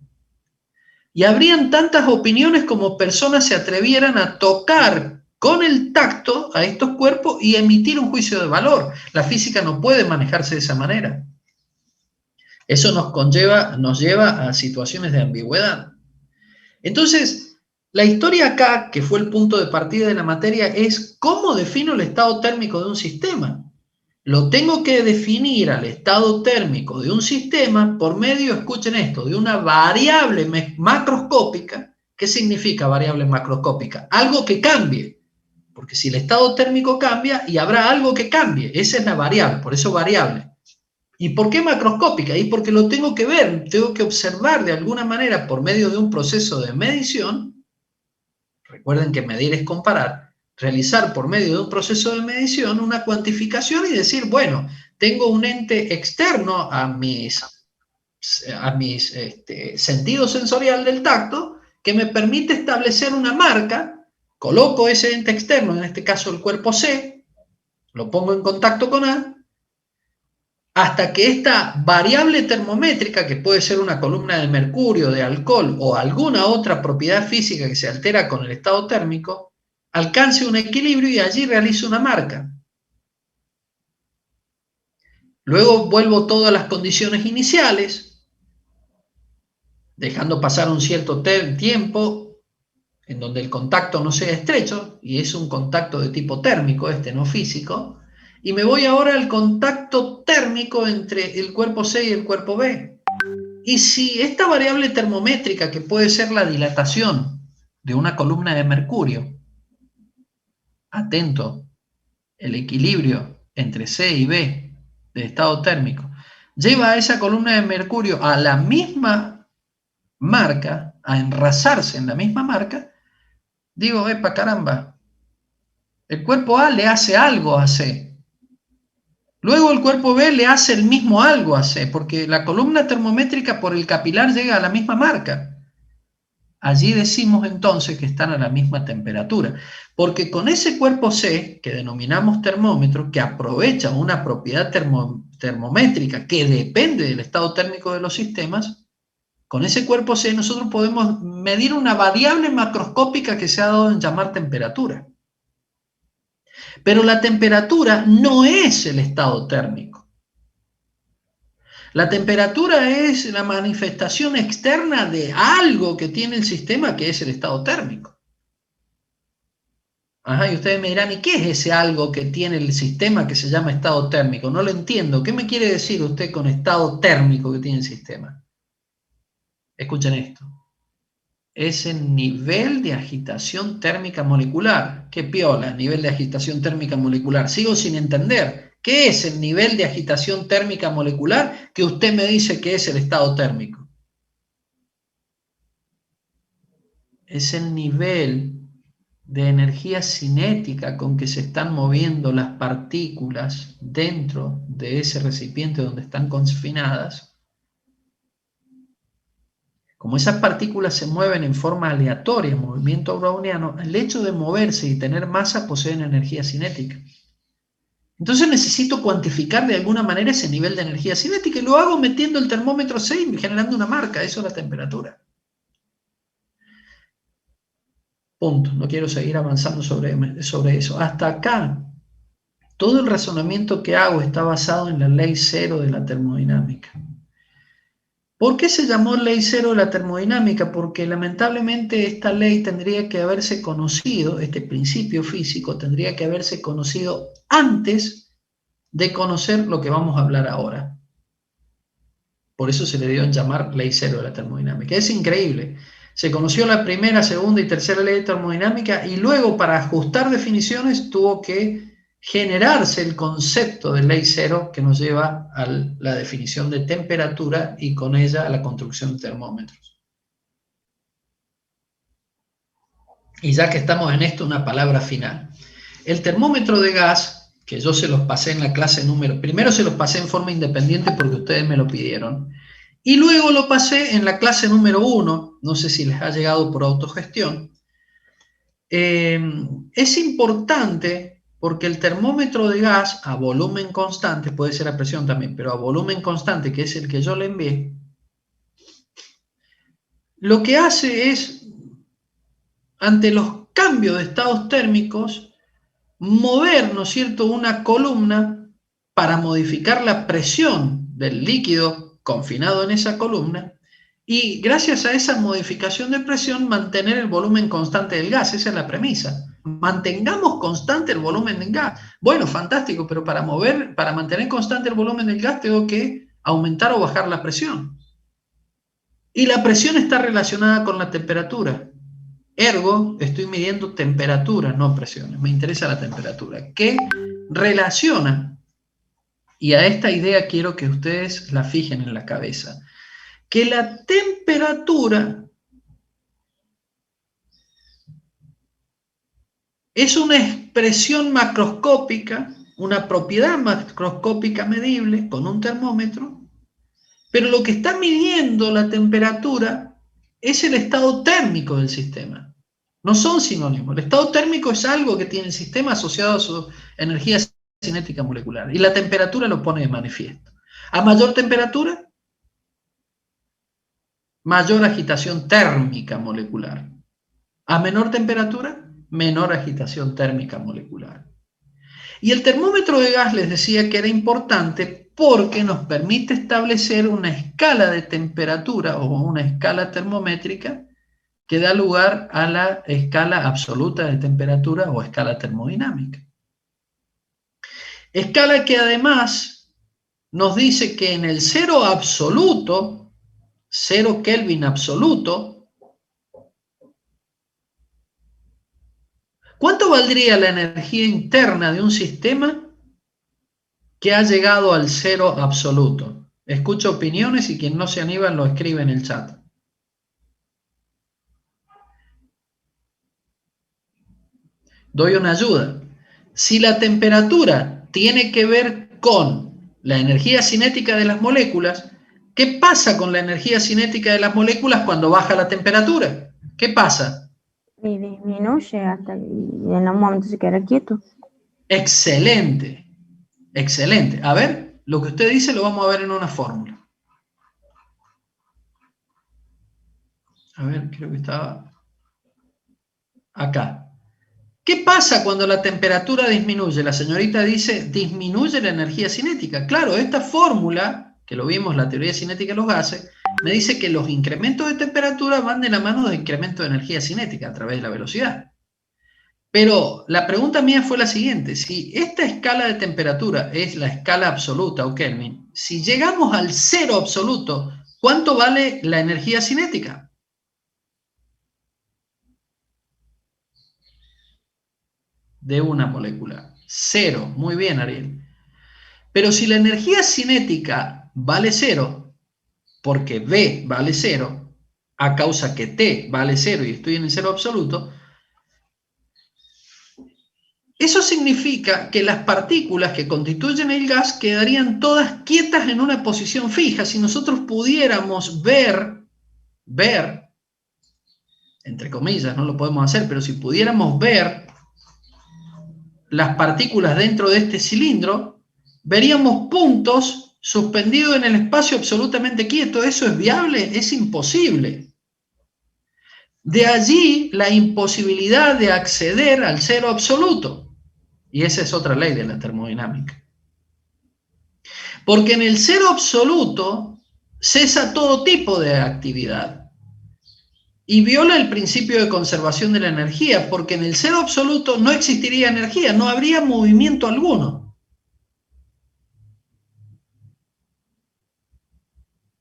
Speaker 1: Y habrían tantas opiniones como personas se atrevieran a tocar con el tacto a estos cuerpos y emitir un juicio de valor. La física no puede manejarse de esa manera. Eso nos lleva a situaciones de ambigüedad. Entonces, la historia acá, que fue el punto de partida de la materia, es cómo defino el estado térmico de un sistema. Lo tengo que definir al estado térmico de un sistema por medio, escuchen esto, de una variable macroscópica. ¿Qué significa variable macroscópica? Algo que cambie. Porque si el estado térmico cambia, y habrá algo que cambie. Esa es la variable, por eso variable. ¿Y por qué macroscópica? Y porque lo tengo que ver, tengo que observar de alguna manera por medio de un proceso de medición. Recuerden que medir es comparar. Realizar por medio de un proceso de medición una cuantificación y decir, bueno, tengo un ente externo a mis sentido sensorial del tacto que me permite establecer una marca, coloco ese ente externo, en este caso el cuerpo C, lo pongo en contacto con A, hasta que esta variable termométrica, que puede ser una columna de mercurio, de alcohol o alguna otra propiedad física que se altera con el estado térmico, alcance un equilibrio y allí realice una marca. Luego vuelvo todas las condiciones iniciales, dejando pasar un cierto tiempo en donde el contacto no sea estrecho, y es un contacto de tipo térmico, no físico, y me voy ahora al contacto térmico entre el cuerpo C y el cuerpo B. Y si esta variable termométrica, que puede ser la dilatación de una columna de mercurio, atento, el equilibrio entre C y B de estado térmico, lleva a esa columna de mercurio a la misma marca, a enrazarse en la misma marca, digo, epa, caramba, el cuerpo A le hace algo a C. Luego el cuerpo B le hace el mismo algo a C, porque la columna termométrica por el capilar llega a la misma marca. Allí decimos entonces que están a la misma temperatura, porque con ese cuerpo C, que denominamos termómetro, que aprovecha una propiedad termométrica que depende del estado térmico de los sistemas, con ese cuerpo C nosotros podemos medir una variable macroscópica que se ha dado en llamar temperatura. Pero la temperatura no es el estado térmico. La temperatura es la manifestación externa de algo que tiene el sistema, que es el estado térmico. Ajá, y ustedes me dirán, ¿y qué es ese algo que tiene el sistema que se llama estado térmico? No lo entiendo. ¿Qué me quiere decir usted con estado térmico que tiene el sistema? Escuchen esto. Es el nivel de agitación térmica molecular. ¡Qué piola! Nivel de agitación térmica molecular. Sigo sin entender. ¿Qué es el nivel de agitación térmica molecular que usted me dice que es el estado térmico? Es el nivel de energía cinética con que se están moviendo las partículas dentro de ese recipiente donde están confinadas. Como esas partículas se mueven en forma aleatoria, en movimiento browniano, el hecho de moverse y tener masa poseen energía cinética. Entonces necesito cuantificar de alguna manera ese nivel de energía cinética y lo hago metiendo el termómetro C y generando una marca, eso es la temperatura. Punto, no quiero seguir avanzando sobre eso. Hasta acá, todo el razonamiento que hago está basado en la ley cero de la termodinámica. ¿Por qué se llamó ley cero de la termodinámica? Porque lamentablemente esta ley tendría que haberse conocido, este principio físico tendría que haberse conocido antes de conocer lo que vamos a hablar ahora. Por eso se le dio en llamar ley cero de la termodinámica. Es increíble. Se conoció la primera, segunda y tercera ley de termodinámica y luego para ajustar definiciones tuvo que generarse el concepto de ley cero que nos lleva a la definición de temperatura y con ella a la construcción de termómetros. Y ya que estamos en esto, una palabra final. El termómetro de gas, que yo se los pasé en la clase primero se los pasé en forma independiente porque ustedes me lo pidieron, y luego lo pasé en la clase número 1, no sé si les ha llegado por autogestión. Es importante porque el termómetro de gas a volumen constante, puede ser a presión también, pero a volumen constante, que es el que yo le envié, lo que hace es, ante los cambios de estados térmicos, mover, ¿no es cierto?, una columna para modificar la presión del líquido confinado en esa columna y gracias a esa modificación de presión mantener el volumen constante del gas. Esa es la premisa. Mantengamos constante el volumen del gas. Bueno, fantástico, pero para mantener constante el volumen del gas tengo que aumentar o bajar la presión. Y la presión está relacionada con la temperatura. Ergo, estoy midiendo temperatura, no presiones. Me interesa la temperatura. ¿Qué relaciona? Y a esta idea quiero que ustedes la fijen en la cabeza. Que la temperatura es una expresión macroscópica, una propiedad macroscópica medible con un termómetro, pero lo que está midiendo la temperatura es el estado térmico del sistema. No son sinónimos. El estado térmico es algo que tiene el sistema asociado a su energía cinética molecular. Y la temperatura lo pone de manifiesto. A mayor temperatura, mayor agitación térmica molecular. A menor temperatura, menor agitación térmica molecular. Y el termómetro de gas les decía que era importante porque nos permite establecer una escala de temperatura o una escala termométrica que da lugar a la escala absoluta de temperatura o escala termodinámica. Escala que además nos dice que en el cero absoluto, 0 Kelvin absoluto, ¿cuánto valdría la energía interna de un sistema que ha llegado al cero absoluto? Escucho opiniones y quien no se anima lo escribe en el chat. Doy una ayuda. Si la temperatura tiene que ver con la energía cinética de las moléculas, ¿qué pasa con la energía cinética de las moléculas cuando baja la temperatura? ¿Qué pasa?
Speaker 6: Y disminuye hasta y en un momento se queda quieto.
Speaker 1: Excelente, excelente. A ver, lo que usted dice lo vamos a ver en una fórmula. A ver, creo que estaba acá. ¿Qué pasa cuando la temperatura disminuye? La señorita dice, disminuye la energía cinética. Claro, esta fórmula, que lo vimos en la teoría cinética de los gases, me dice que los incrementos de temperatura van de la mano del incremento de energía cinética a través de la velocidad. Pero la pregunta mía fue la siguiente, si esta escala de temperatura es la escala absoluta o Kelvin, si llegamos al cero absoluto, ¿cuánto vale la energía cinética? De una molécula. Cero. Muy bien, Ariel. Pero si la energía cinética vale cero, porque B vale cero, a causa que T vale cero y estoy en el cero absoluto, eso significa que las partículas que constituyen el gas quedarían todas quietas en una posición fija. Si nosotros pudiéramos ver, entre comillas, no lo podemos hacer, pero si pudiéramos ver las partículas dentro de este cilindro, veríamos puntos suspendidos en el espacio absolutamente quieto. ¿Eso es viable? Es imposible. De allí la imposibilidad de acceder al cero absoluto. Y esa es otra ley de la termodinámica. Porque en el cero absoluto cesa todo tipo de actividad. Y viola el principio de conservación de la energía, porque en el cero absoluto no existiría energía, no habría movimiento alguno.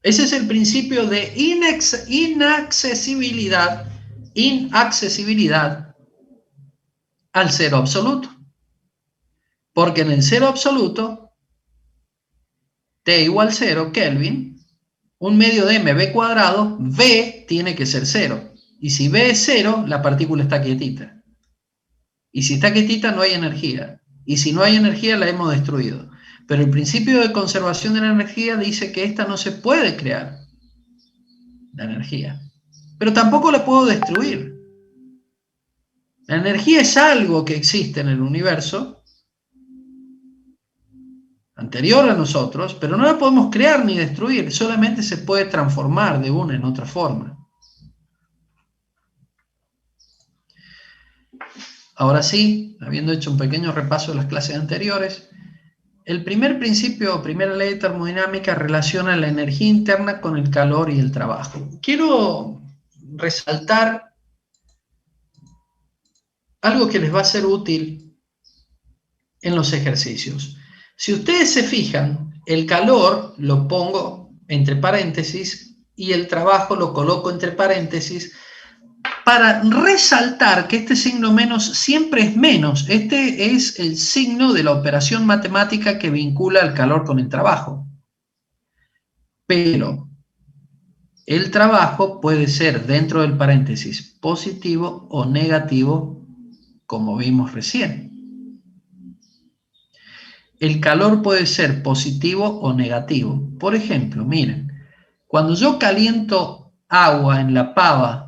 Speaker 1: Ese es el principio de inaccesibilidad al cero absoluto. Porque en el cero absoluto, T igual 0, Kelvin, un medio de mv cuadrado, V tiene que ser 0. Y si V es 0, la partícula está quietita. Y si está quietita no hay energía. Y si no hay energía la hemos destruido. Pero el principio de conservación de la energía dice que esta no se puede crear, la energía. Pero tampoco la puedo destruir. La energía es algo que existe en el universo, anterior a nosotros, pero no la podemos crear ni destruir, solamente se puede transformar de una en otra forma. Ahora sí, habiendo hecho un pequeño repaso de las clases anteriores, el primer principio o primera ley de termodinámica relaciona la energía interna con el calor y el trabajo. Quiero resaltar algo que les va a ser útil en los ejercicios. Si ustedes se fijan, el calor lo pongo entre paréntesis y el trabajo lo coloco entre paréntesis para resaltar que este signo menos siempre es menos. Este es el signo de la operación matemática que vincula el calor con el trabajo. Pero el trabajo puede ser, dentro del paréntesis, positivo o negativo, como vimos recién. El calor puede ser positivo o negativo. Por ejemplo, miren, cuando yo caliento agua en la pava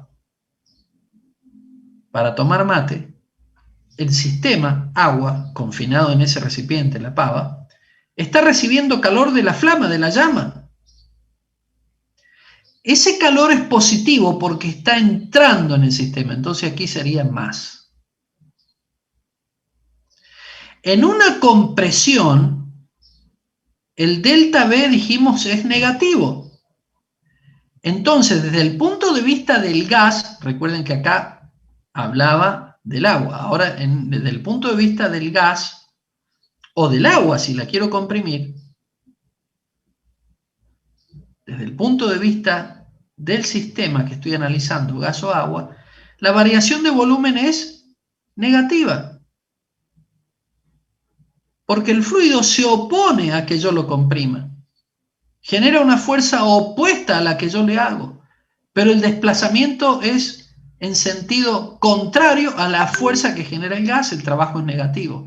Speaker 1: para tomar mate, el sistema agua, confinado en ese recipiente, la pava, está recibiendo calor de la flama, de la llama. Ese calor es positivo porque está entrando en el sistema, entonces aquí sería más. En una compresión, el delta V, dijimos, es negativo. Entonces, desde el punto de vista del gas, recuerden que acá hablaba del agua, ahora desde el punto de vista del gas, o del agua, si la quiero comprimir, desde el punto de vista del sistema que estoy analizando, gas o agua, la variación de volumen es negativa. Porque el fluido se opone a que yo lo comprima. Genera una fuerza opuesta a la que yo le hago. Pero el desplazamiento es en sentido contrario a la fuerza que genera el gas, el trabajo es negativo.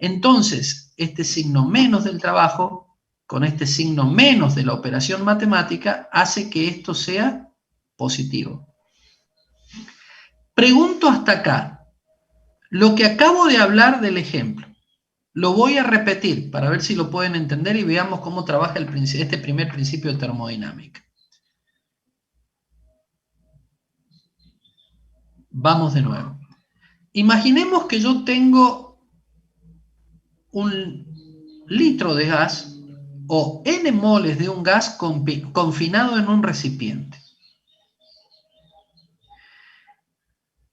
Speaker 1: Entonces, este signo menos del trabajo, con este signo menos de la operación matemática, hace que esto sea positivo. Pregunto hasta acá, lo que acabo de hablar del ejemplo, lo voy a repetir para ver si lo pueden entender y veamos cómo trabaja este primer principio de termodinámica. Vamos de nuevo. Imaginemos que yo tengo un litro de gas o n moles de un gas confinado en un recipiente.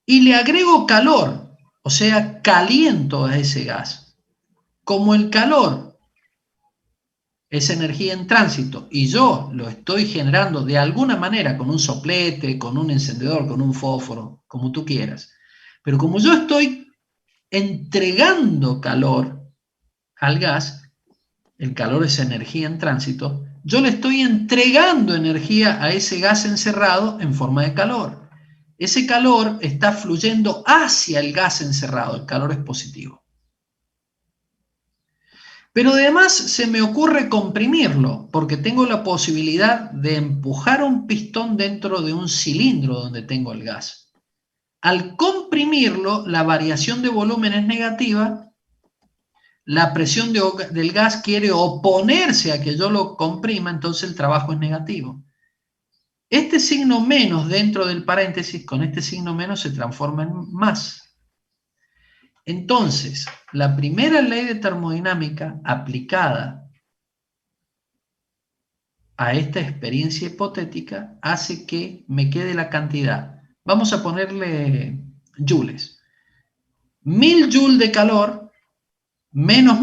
Speaker 1: Y le agrego calor, o sea, caliento a ese gas. Como el calor es energía en tránsito y yo lo estoy generando de alguna manera con un soplete, con un encendedor, con un fósforo, como tú quieras. Pero como yo estoy entregando calor al gas, el calor es energía en tránsito, yo le estoy entregando energía a ese gas encerrado en forma de calor. Ese calor está fluyendo hacia el gas encerrado, el calor es positivo. Pero además se me ocurre comprimirlo, porque tengo la posibilidad de empujar un pistón dentro de un cilindro donde tengo el gas. Al comprimirlo, la variación de volumen es negativa, la presión del gas quiere oponerse a que yo lo comprima, entonces el trabajo es negativo. Este signo menos dentro del paréntesis, con este signo menos se transforma en más. Entonces, la primera ley de termodinámica aplicada a esta experiencia hipotética hace que me quede la cantidad. Vamos a ponerle joules. 1000 joules de calor menos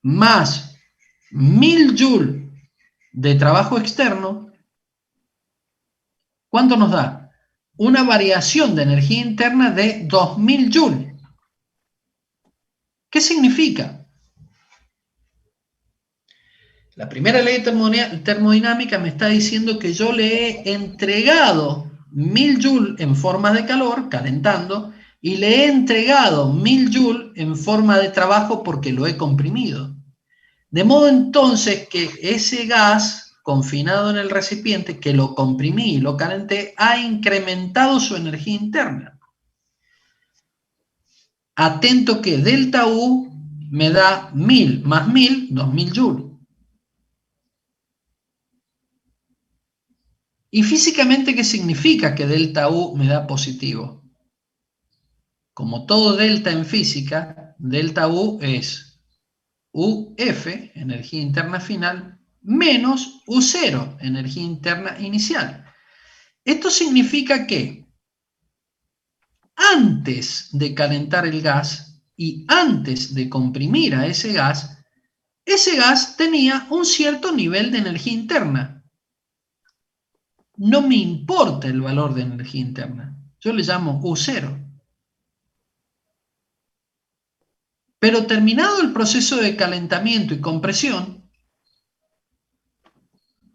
Speaker 1: más 1000 joules de trabajo externo. ¿Cuánto nos da? Una variación de energía interna de 2000 joules. ¿Qué significa? La primera ley de termodinámica me está diciendo que yo le he entregado 1000 joules en forma de calor, calentando, y le he entregado 1000 joules en forma de trabajo porque lo he comprimido. De modo entonces que ese gas confinado en el recipiente, que lo comprimí y lo calenté, ha incrementado su energía interna. Atento que delta U me da 1000 más 1000, 2000 joules. ¿Y físicamente qué significa que delta U me da positivo? como todo delta en física, delta U es UF, energía interna final, menos U0, energía interna inicial. Esto significa que antes de calentar el gas y antes de comprimir a ese gas tenía un cierto nivel de energía interna. No me importa el valor de energía interna, yo le llamo U0. Pero terminado el proceso de calentamiento y compresión,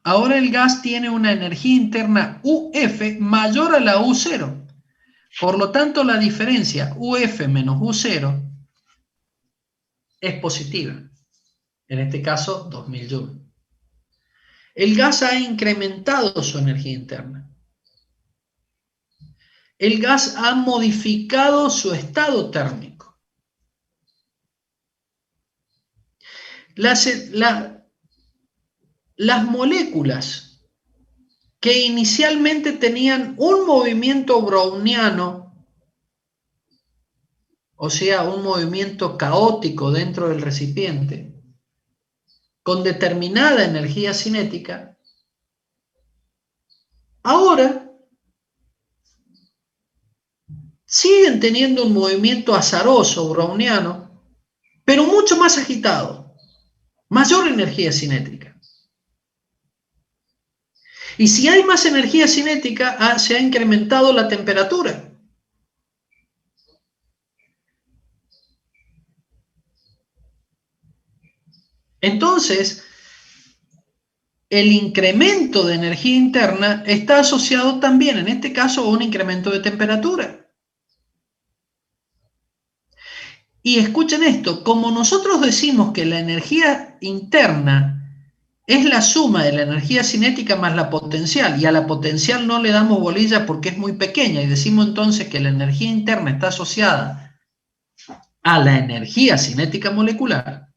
Speaker 1: ahora el gas tiene una energía interna UF mayor a la U0. Por lo tanto, la diferencia UF menos U0 es positiva. En este caso, 2000 joules. El gas ha incrementado su energía interna. El gas ha modificado su estado térmico. Las moléculas que inicialmente tenían un movimiento browniano, o sea, un movimiento caótico dentro del recipiente, con determinada energía cinética, ahora siguen teniendo un movimiento azaroso, browniano, pero mucho más agitado, mayor energía cinética. Y si hay más energía cinética, se ha incrementado la temperatura. Entonces, el incremento de energía interna está asociado también, en este caso, a un incremento de temperatura. Y escuchen esto, como nosotros decimos que la energía interna es la suma de la energía cinética más la potencial, y a la potencial no le damos bolilla porque es muy pequeña, y decimos entonces que la energía interna está asociada a la energía cinética molecular,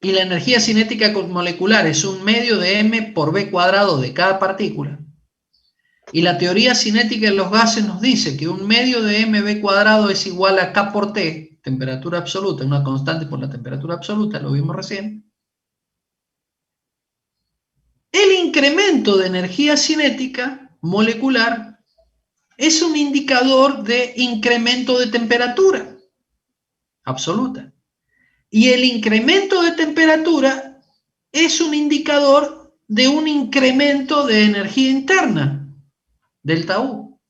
Speaker 1: y la energía cinética molecular es un medio de m por v cuadrado de cada partícula, y la teoría cinética de los gases nos dice que un medio de mv cuadrado es igual a K por T, temperatura absoluta, una constante por la temperatura absoluta, lo vimos recién. El incremento de energía cinética molecular es un indicador de incremento de temperatura absoluta. Y el incremento de temperatura es un indicador de un incremento de energía interna, delta U.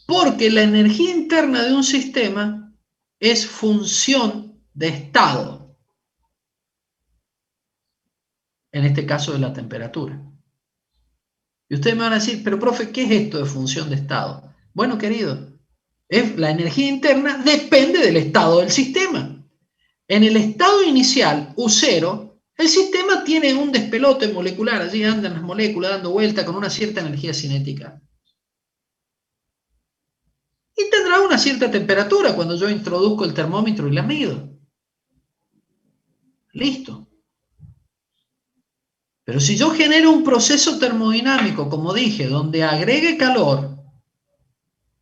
Speaker 1: Porque la energía interna de un sistema es función de estado. En este caso de la temperatura. Y ustedes me van a decir, pero profe, ¿qué es esto de función de estado? Bueno, querido, la energía interna depende del estado del sistema. En el estado inicial, U0, el sistema tiene un despelote molecular, allí andan las moléculas dando vuelta con una cierta energía cinética. Y tendrá una cierta temperatura cuando yo introduzco el termómetro y la mido. Listo. Pero si yo genero un proceso termodinámico, como dije, donde agregue calor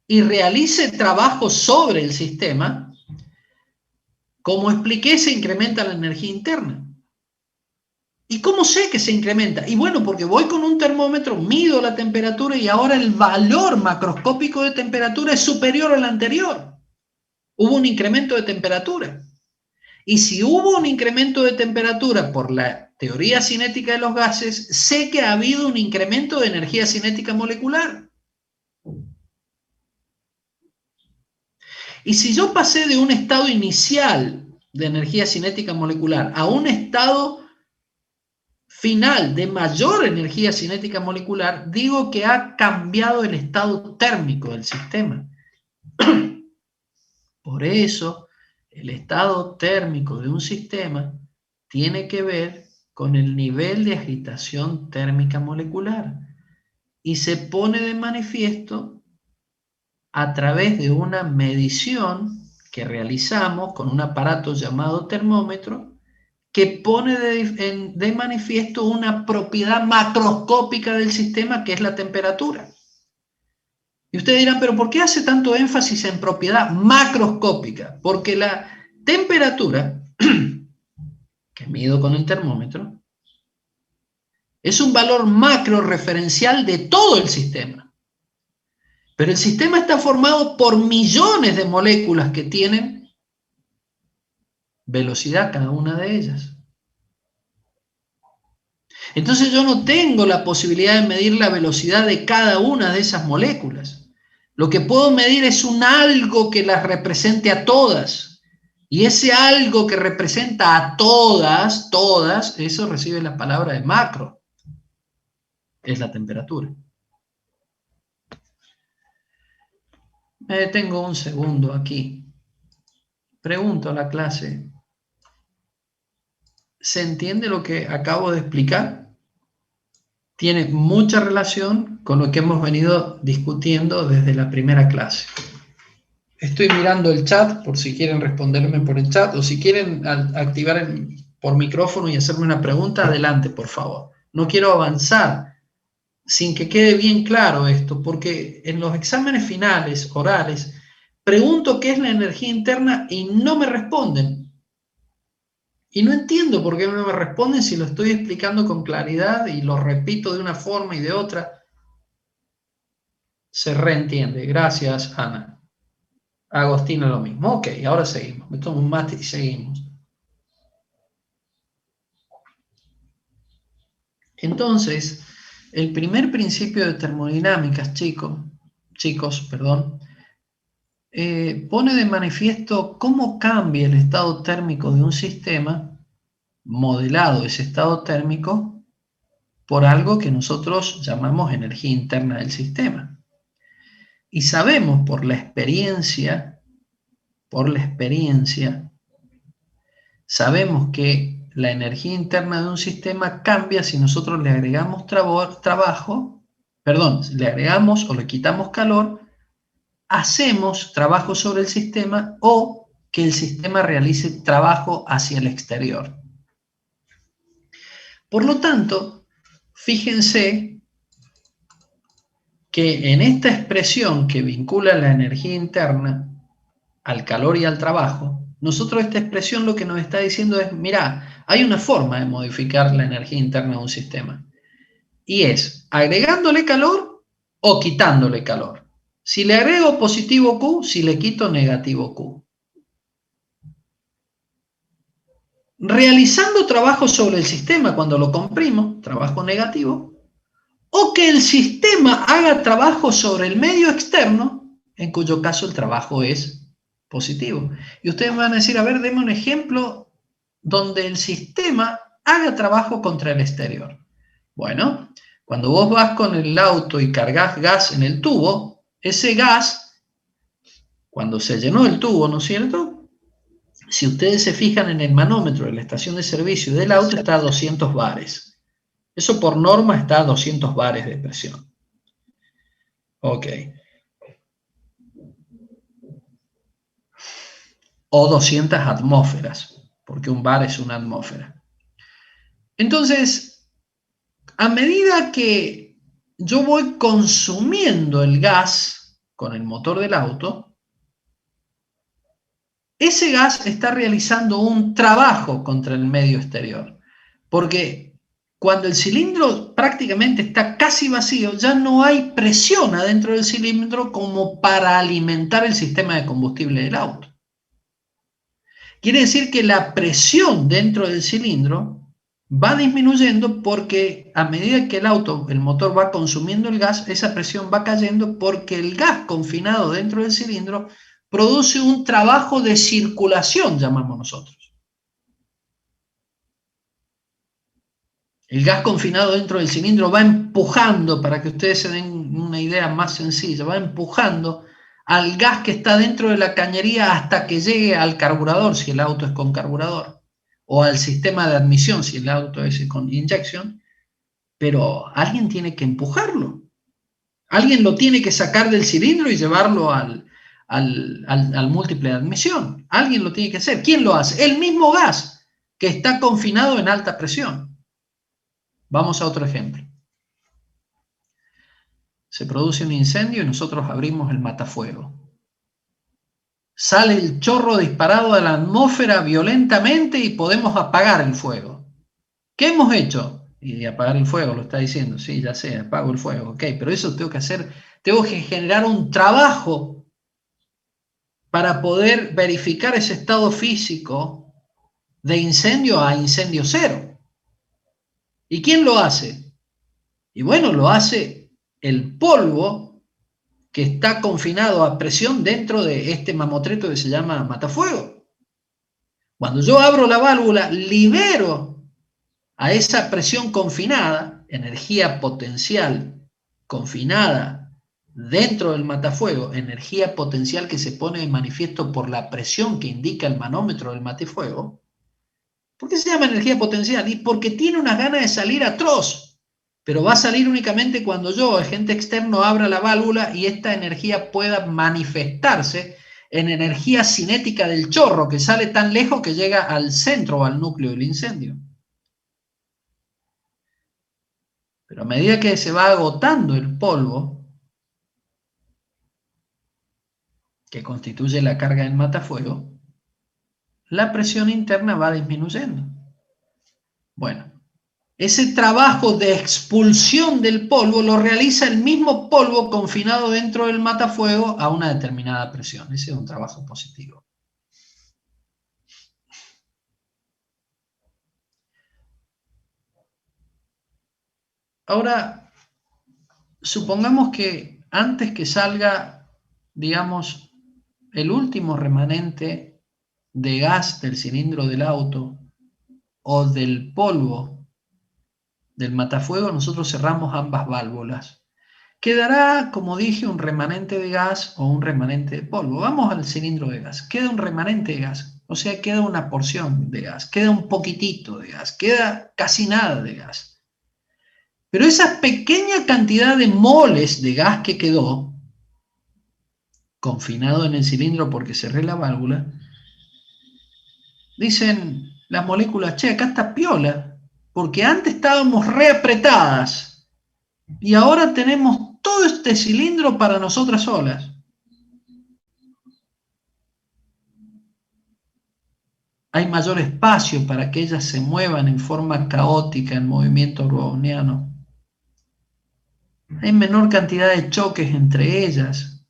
Speaker 1: y realice trabajo sobre el sistema, como expliqué, se incrementa la energía interna. ¿Y cómo sé que se incrementa? Y bueno, porque voy con un termómetro, mido la temperatura y ahora el valor macroscópico de temperatura es superior al anterior. Hubo un incremento de temperatura. Y si hubo un incremento de temperatura por la teoría cinética de los gases, sé que ha habido un incremento de energía cinética molecular. Y si yo pasé de un estado inicial de energía cinética molecular a un estado final de mayor energía cinética molecular, digo que ha cambiado el estado térmico del sistema. Por eso, el estado térmico de un sistema tiene que ver con el nivel de agitación térmica molecular y se pone de manifiesto a través de una medición que realizamos con un aparato llamado termómetro que pone de manifiesto una propiedad macroscópica del sistema que es la temperatura. Y ustedes dirán, pero ¿por qué hace tanto énfasis en propiedad macroscópica? Porque la temperatura, que mido con el termómetro, es un valor macro referencial de todo el sistema. Pero el sistema está formado por millones de moléculas que tienen velocidad cada una de ellas. Entonces yo no tengo la posibilidad de medir la velocidad de cada una de esas moléculas. Lo que puedo medir es un algo que las represente a todas. Y ese algo que representa a todas, eso recibe la palabra de macro. Es la temperatura. Me detengo un segundo aquí. Pregunto a la clase. ¿Se entiende lo que acabo de explicar? Tiene mucha relación con lo que hemos venido discutiendo desde la primera clase. Estoy mirando el chat por si quieren responderme por el chat o si quieren activar por micrófono y hacerme una pregunta, adelante, por favor. No quiero avanzar sin que quede bien claro esto, porque en los exámenes finales, orales, pregunto qué es la energía interna y no me responden. Y no entiendo por qué no me responden si lo estoy explicando con claridad y lo repito de una forma y de otra. Se reentiende. Gracias, Ana. Agostina lo mismo. Ok, ahora seguimos. Me tomo un mate y seguimos. Entonces, el primer principio de termodinámicas, chicos, pone de manifiesto cómo cambia el estado térmico de un sistema, modelado ese estado térmico, por algo que nosotros llamamos energía interna del sistema. Y sabemos por la experiencia, sabemos que la energía interna de un sistema cambia si nosotros le agregamos le agregamos o le quitamos calor, hacemos trabajo sobre el sistema o que el sistema realice trabajo hacia el exterior. Por lo tanto, fíjense que en esta expresión que vincula la energía interna al calor y al trabajo, nosotros esta expresión lo que nos está diciendo es, mirá, hay una forma de modificar la energía interna de un sistema. Y es agregándole calor o quitándole calor. Si le agrego positivo Q, si le quito negativo Q. Realizando trabajo sobre el sistema cuando lo comprimo, trabajo negativo, o que el sistema haga trabajo sobre el medio externo, en cuyo caso el trabajo es positivo. Y ustedes me van a decir, a ver, deme un ejemplo donde el sistema haga trabajo contra el exterior. Bueno, cuando vos vas con el auto y cargas gas en el tubo, ese gas, cuando se llenó el tubo, ¿no es cierto? Si ustedes se fijan en el manómetro de la estación de servicio del auto, está a 200 bares. Eso por norma está a 200 bares de presión. Ok. O 200 atmósferas, porque un bar es una atmósfera. Entonces, a medida que yo voy consumiendo el gas con el motor del auto, ese gas está realizando un trabajo contra el medio exterior, porque cuando el cilindro prácticamente está casi vacío, ya no hay presión adentro del cilindro como para alimentar el sistema de combustible del auto. Quiere decir que la presión dentro del cilindro va disminuyendo porque a medida que el motor va consumiendo el gas, esa presión va cayendo porque el gas confinado dentro del cilindro produce un trabajo de circulación, llamamos nosotros. El gas confinado dentro del cilindro va empujando, para que ustedes se den una idea más sencilla, va empujando al gas que está dentro de la cañería hasta que llegue al carburador, si el auto es con carburador, o al sistema de admisión, si el auto es con inyección, pero alguien tiene que empujarlo. Alguien lo tiene que sacar del cilindro y llevarlo al múltiple de admisión. Alguien lo tiene que hacer. ¿Quién lo hace? El mismo gas que está confinado en alta presión. Vamos a otro ejemplo. Se produce un incendio y nosotros abrimos el matafuego. Sale el chorro disparado a la atmósfera violentamente y podemos apagar el fuego. ¿Qué hemos hecho? Y apagar el fuego, lo está diciendo. Sí, ya sé, apago el fuego. Ok, pero eso tengo que hacer, tengo que generar un trabajo para poder verificar ese estado físico de incendio a incendio cero. ¿Y quién lo hace? Y bueno, lo hace el polvo que está confinado a presión dentro de este mamotreto que se llama matafuego. Cuando yo abro la válvula, libero a esa presión confinada, energía potencial confinada dentro del matafuego, energía potencial que se pone de manifiesto por la presión que indica el manómetro del matafuego. ¿Por qué se llama energía potencial? Y porque tiene unas ganas de salir atroz, pero va a salir únicamente cuando yo, agente externo, abra la válvula y esta energía pueda manifestarse en energía cinética del chorro que sale tan lejos que llega al centro o al núcleo del incendio. Pero a medida que se va agotando el polvo, que constituye la carga del matafuego, la presión interna va disminuyendo. Bueno, ese trabajo de expulsión del polvo lo realiza el mismo polvo confinado dentro del matafuego a una determinada presión. Ese es un trabajo positivo. Ahora, supongamos que antes que salga, digamos, el último remanente de gas del cilindro del auto o del polvo del matafuego, nosotros cerramos ambas válvulas. Quedará, como dije, un remanente de gas o un remanente de polvo. Vamos al cilindro de gas. Queda un remanente de gas, o sea, queda una porción de gas, queda un poquitito de gas, queda casi nada de gas. Pero esa pequeña cantidad de moles de gas que quedó confinado en el cilindro porque cerré la válvula, dicen las moléculas, che, acá está piola, porque antes estábamos reapretadas y ahora tenemos todo este cilindro para nosotras solas. Hay mayor espacio para que ellas se muevan en forma caótica en movimiento browniano. Hay menor cantidad de choques entre ellas,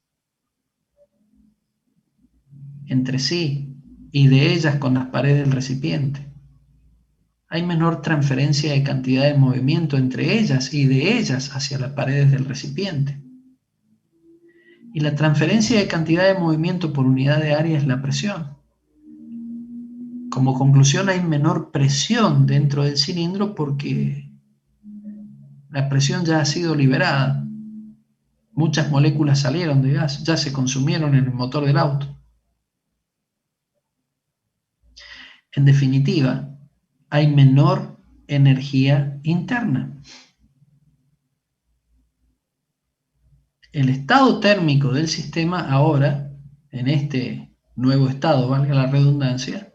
Speaker 1: entre sí, y de ellas con las paredes del recipiente. Hay menor transferencia de cantidad de movimiento entre ellas y de ellas hacia las paredes del recipiente. Y la transferencia de cantidad de movimiento por unidad de área es la presión. Como conclusión, hay menor presión dentro del cilindro porque la presión ya ha sido liberada. Muchas moléculas salieron de gas, ya se consumieron en el motor del auto. En definitiva, hay menor energía interna. El estado térmico del sistema ahora, en este nuevo estado, valga la redundancia,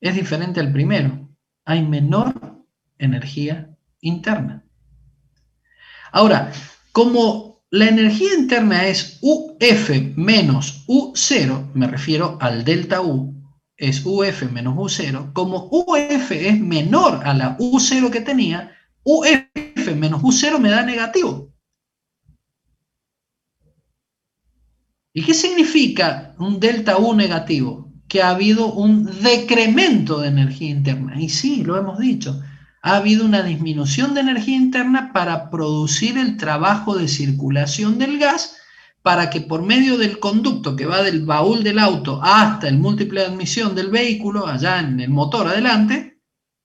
Speaker 1: es diferente al primero. Hay menor energía interna. Ahora, como la energía interna es UF menos U0, me refiero al delta U, es UF menos U0, como UF es menor a la U0 que tenía, UF menos U0 me da negativo. ¿Y qué significa un delta U negativo? Que ha habido un decremento de energía interna. Y sí, lo hemos dicho. Ha habido una disminución de energía interna para producir el trabajo de circulación del gas para que por medio del conducto que va del baúl del auto hasta el múltiple de admisión del vehículo, allá en el motor adelante,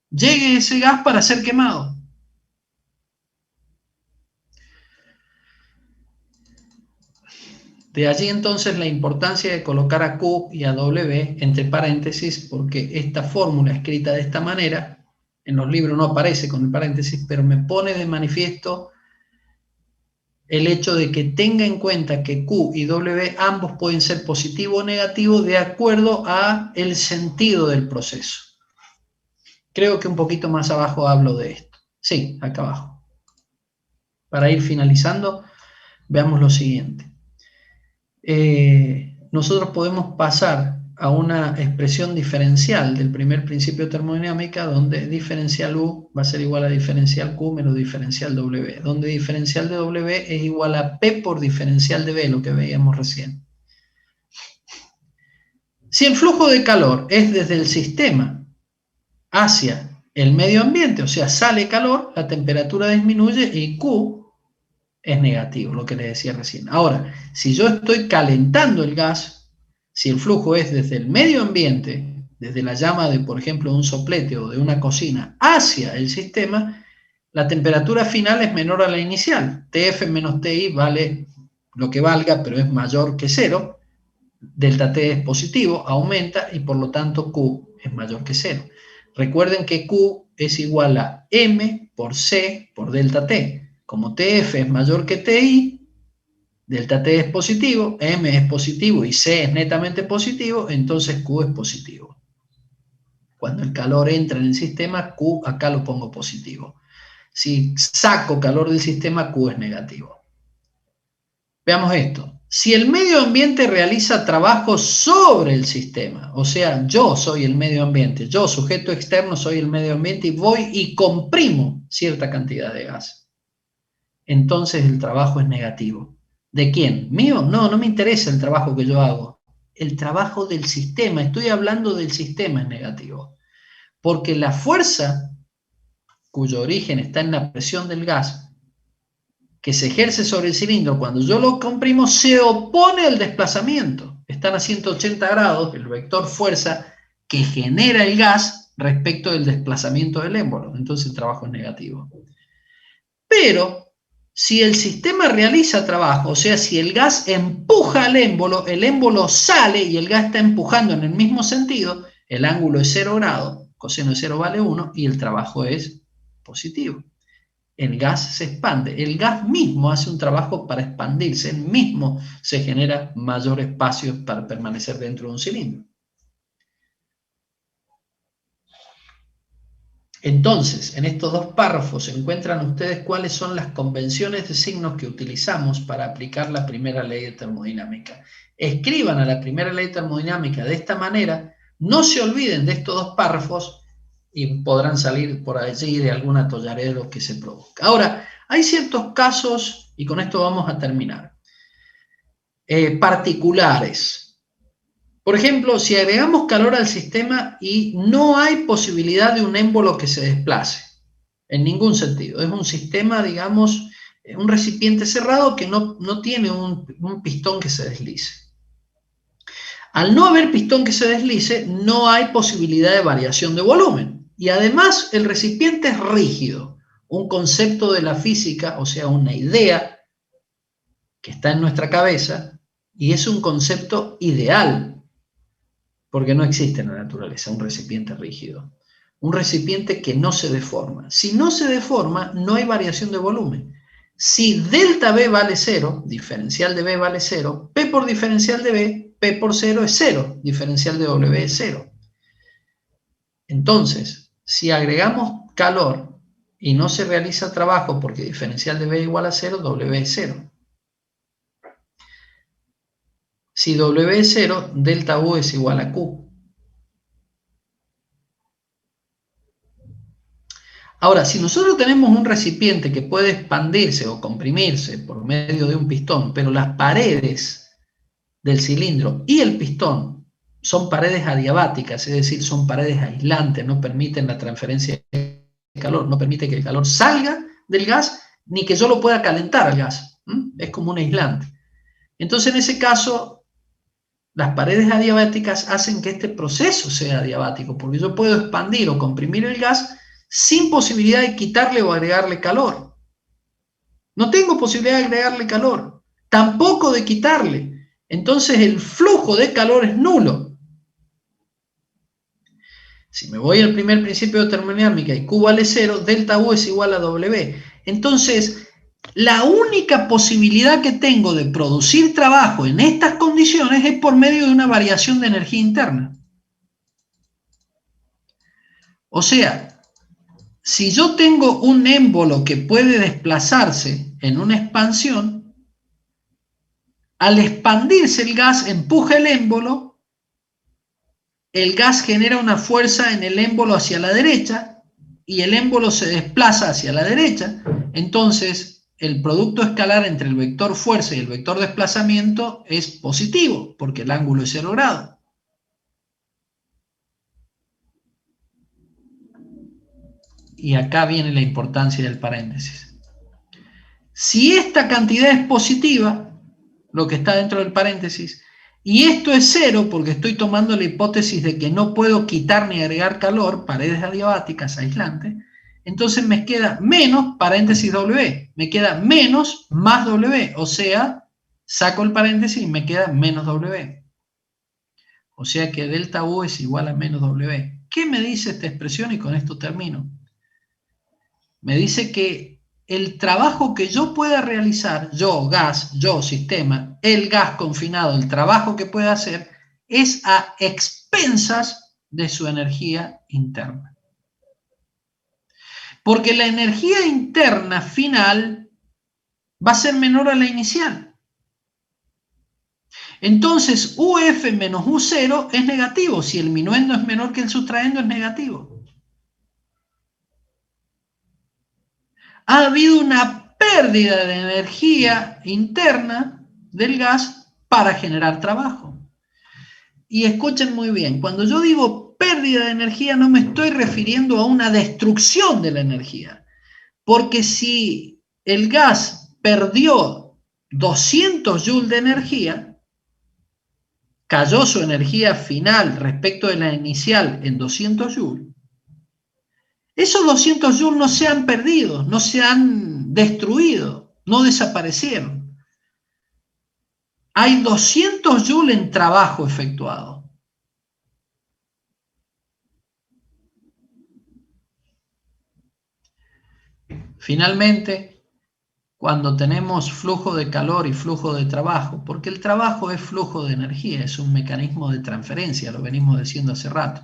Speaker 1: llegue ese gas para ser quemado. De allí entonces la importancia de colocar a Q y a W entre paréntesis, porque esta fórmula escrita de esta manera, en los libros no aparece con el paréntesis, pero me pone de manifiesto el hecho de que tenga en cuenta que Q y W ambos pueden ser positivo o negativo de acuerdo a el sentido del proceso. Creo que un poquito más abajo hablo de esto. Sí, acá abajo. Para ir finalizando, Veamos lo siguiente. Nosotros podemos pasar a una expresión diferencial del primer principio de termodinámica, donde diferencial U va a ser igual a diferencial Q menos diferencial W, donde diferencial de W es igual a P por diferencial de B, lo que veíamos recién. Si el flujo de calor es desde el sistema hacia el medio ambiente, o sea, sale calor, la temperatura disminuye y Q es negativo, lo que les decía recién. Ahora, si yo estoy calentando el gas, si el flujo es desde el medio ambiente, desde la llama de, por ejemplo, un soplete o de una cocina hacia el sistema, la temperatura final es menor a la inicial. TF menos TI vale lo que valga, pero es mayor que 0. Delta T es positivo, aumenta y por lo tanto Q es mayor que 0. Recuerden que Q es igual a M por C por delta T. Como TF es mayor que TI, delta T es positivo, M es positivo y C es netamente positivo, entonces Q es positivo. Cuando el calor entra en el sistema, Q acá lo pongo positivo. Si saco calor del sistema, Q es negativo. Veamos esto. Si el medio ambiente realiza trabajo sobre el sistema, o sea, yo soy el medio ambiente, yo, sujeto externo, soy el medio ambiente y voy y comprimo cierta cantidad de gas, entonces el trabajo es negativo. ¿De quién? ¿Mío? No, no me interesa el trabajo que yo hago. El trabajo del sistema, estoy hablando del sistema, es negativo. Porque la fuerza, cuyo origen está en la presión del gas, que se ejerce sobre el cilindro cuando yo lo comprimo, se opone al desplazamiento. Están a 180 grados, el vector fuerza que genera el gas respecto del desplazamiento del émbolo. Entonces el trabajo es negativo. Pero si el sistema realiza trabajo, o sea, si el gas empuja al émbolo, el émbolo sale y el gas está empujando en el mismo sentido, el ángulo es 0 grados, coseno de 0 vale 1 y el trabajo es positivo. El gas se expande, el gas mismo hace un trabajo para expandirse, el mismo se genera mayor espacio para permanecer dentro de un cilindro. Entonces, en estos dos párrafos encuentran ustedes cuáles son las convenciones de signos que utilizamos para aplicar la primera ley de termodinámica. Escriban a la primera ley de termodinámica de esta manera, no se olviden de estos dos párrafos y podrán salir por allí de algún atolladero que se provoca. Ahora, hay ciertos casos, y con esto vamos a terminar, particulares. Por ejemplo, si agregamos calor al sistema y no hay posibilidad de un émbolo que se desplace, en ningún sentido. Es un sistema, digamos, un recipiente cerrado que no tiene un pistón que se deslice. Al no haber pistón que se deslice, no hay posibilidad de variación de volumen. Y además, el recipiente es rígido, un concepto de la física, o sea, una idea que está en nuestra cabeza, y es un concepto ideal, porque no existe en la naturaleza un recipiente rígido. Un recipiente que no se deforma. Si no se deforma, no hay variación de volumen. Si delta B vale 0, diferencial de B vale 0, P por diferencial de B, P por 0 es 0, diferencial de W es 0. Entonces, si agregamos calor y no se realiza trabajo porque diferencial de B igual a 0, W es 0. Si W es 0, delta U es igual a Q. Ahora, si nosotros tenemos un recipiente que puede expandirse o comprimirse por medio de un pistón, pero las paredes del cilindro y el pistón son paredes adiabáticas, es decir, son paredes aislantes, no permiten la transferencia de calor, no permite que el calor salga del gas, ni que yo lo pueda calentar al gas. Es como un aislante. Entonces, en ese caso, las paredes adiabáticas hacen que este proceso sea adiabático, porque yo puedo expandir o comprimir el gas sin posibilidad de quitarle o agregarle calor. No tengo posibilidad de agregarle calor, tampoco de quitarle. Entonces el flujo de calor es nulo. Si me voy al primer principio de termodinámica y Q vale 0, delta U es igual a W. Entonces, la única posibilidad que tengo de producir trabajo en estas condiciones es por medio de una variación de energía interna. O sea, si yo tengo un émbolo que puede desplazarse en una expansión, Al expandirse el gas, empuja el émbolo, el gas genera una fuerza en el émbolo hacia la derecha y el émbolo se desplaza hacia la derecha. Entonces, el producto escalar entre el vector fuerza y el vector desplazamiento es positivo, porque el ángulo es 0 grados. Y acá viene la importancia del paréntesis. Si esta cantidad es positiva, lo que está dentro del paréntesis, y esto es 0, porque estoy tomando la hipótesis de que no puedo quitar ni agregar calor, paredes adiabáticas, aislantes, entonces me queda menos paréntesis W, me queda menos más W, o sea, saco el paréntesis y me queda menos W. O sea que delta U es igual a menos W. ¿Qué me dice esta expresión? Y con esto termino. Me dice que el trabajo que yo pueda realizar, yo gas, yo sistema, el gas confinado, el trabajo que pueda hacer, es a expensas de su energía interna. Porque la energía interna final va a ser menor a la inicial. Entonces, UF menos U0 es negativo. Si el minuendo es menor que el sustraendo, es negativo. Ha habido una pérdida de energía interna del gas para generar trabajo. Y escuchen muy bien, cuando yo digo pérdida de energía no me estoy refiriendo a una destrucción de la energía. Porque si el gas perdió 200 joules de energía, cayó su energía final respecto de la inicial en 200 joules, esos 200 joules no se han perdido, no se han destruido, no desaparecieron. Hay 200 joules en trabajo efectuado. Finalmente, cuando tenemos flujo de calor y flujo de trabajo, porque el trabajo es flujo de energía, es un mecanismo de transferencia, lo venimos diciendo hace rato.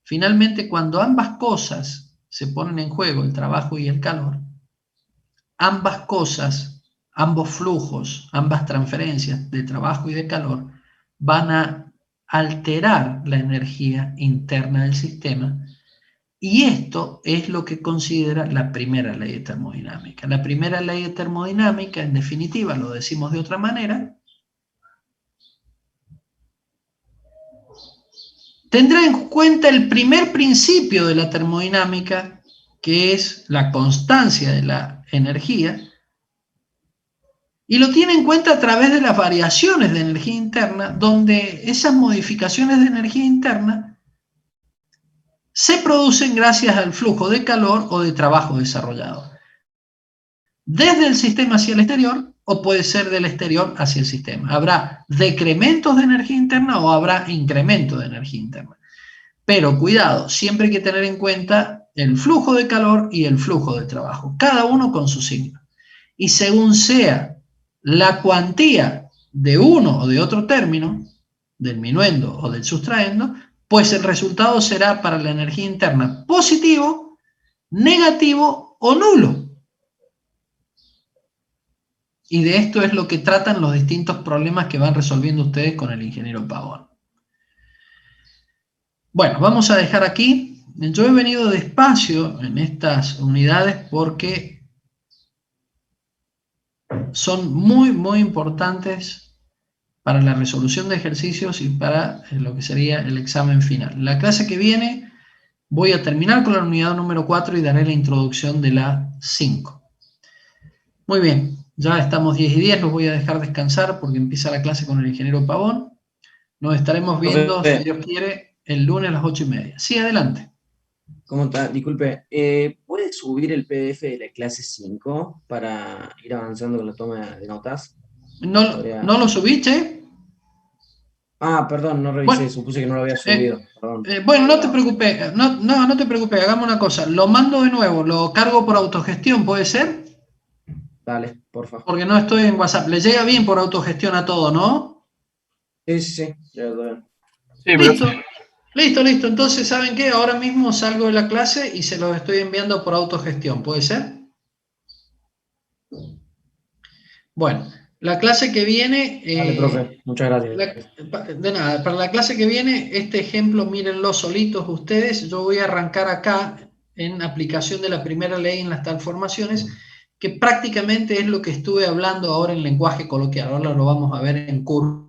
Speaker 1: Finalmente, cuando ambas cosas se ponen en juego, el trabajo y el calor, ambas cosas, ambos flujos, ambas transferencias de trabajo y de calor van a alterar la energía interna del sistema, y esto es lo que considera la primera ley de termodinámica. La primera ley de termodinámica, en definitiva, lo decimos de otra manera, tendrá en cuenta el primer principio de la termodinámica, que es la constancia de la energía, y lo tiene en cuenta a través de las variaciones de energía interna, donde esas modificaciones de energía interna se producen gracias al flujo de calor o de trabajo desarrollado, desde el sistema hacia el exterior, o puede ser del exterior hacia el sistema. Habrá decrementos de energía interna o habrá incremento de energía interna. Pero cuidado, siempre hay que tener en cuenta el flujo de calor y el flujo de trabajo, cada uno con su signo. Y según sea la cuantía de uno o de otro término, del minuendo o del sustraendo, pues el resultado será para la energía interna positivo, negativo o nulo. Y de esto es lo que tratan los distintos problemas que van resolviendo ustedes con el ingeniero Pavón. Bueno, vamos a dejar aquí. Yo he venido despacio en estas unidades porque son muy, muy importantes para la resolución de ejercicios y para lo que sería el examen final. La clase que viene voy a terminar con la unidad número 4 y daré la introducción de la 5. Muy bien, ya estamos 10 y 10, los voy a dejar descansar porque empieza la clase con el ingeniero Pavón. Nos estaremos viendo, si Dios quiere, el lunes a las 8:30. Sí, adelante.
Speaker 3: ¿Cómo está? Disculpe, ¿puede subir el PDF de la clase 5 para ir avanzando con la toma de notas?
Speaker 1: ¿No lo subiste?
Speaker 3: Ah, perdón, no revisé,
Speaker 1: Bueno,
Speaker 3: supuse que no lo había subido.
Speaker 1: Bueno, no te preocupes, no te preocupes, hagamos una cosa, lo mando de nuevo, lo cargo por autogestión, ¿puede ser?
Speaker 3: Dale, por favor.
Speaker 1: Porque no estoy en WhatsApp, le llega bien por autogestión a todo, ¿no?
Speaker 3: Sí, ya lo veo.
Speaker 2: Sí,
Speaker 1: Listo, entonces, ¿saben qué? Ahora mismo salgo de la clase y se los estoy enviando por autogestión, ¿puede ser? Bueno, La clase que viene...
Speaker 3: Vale, profe, muchas gracias.
Speaker 1: de nada, para la clase que viene, este ejemplo mírenlo solitos ustedes. Yo voy a arrancar acá en aplicación de la primera ley en las transformaciones, que prácticamente es lo que estuve hablando ahora en lenguaje coloquial. Ahora lo vamos a ver en curso.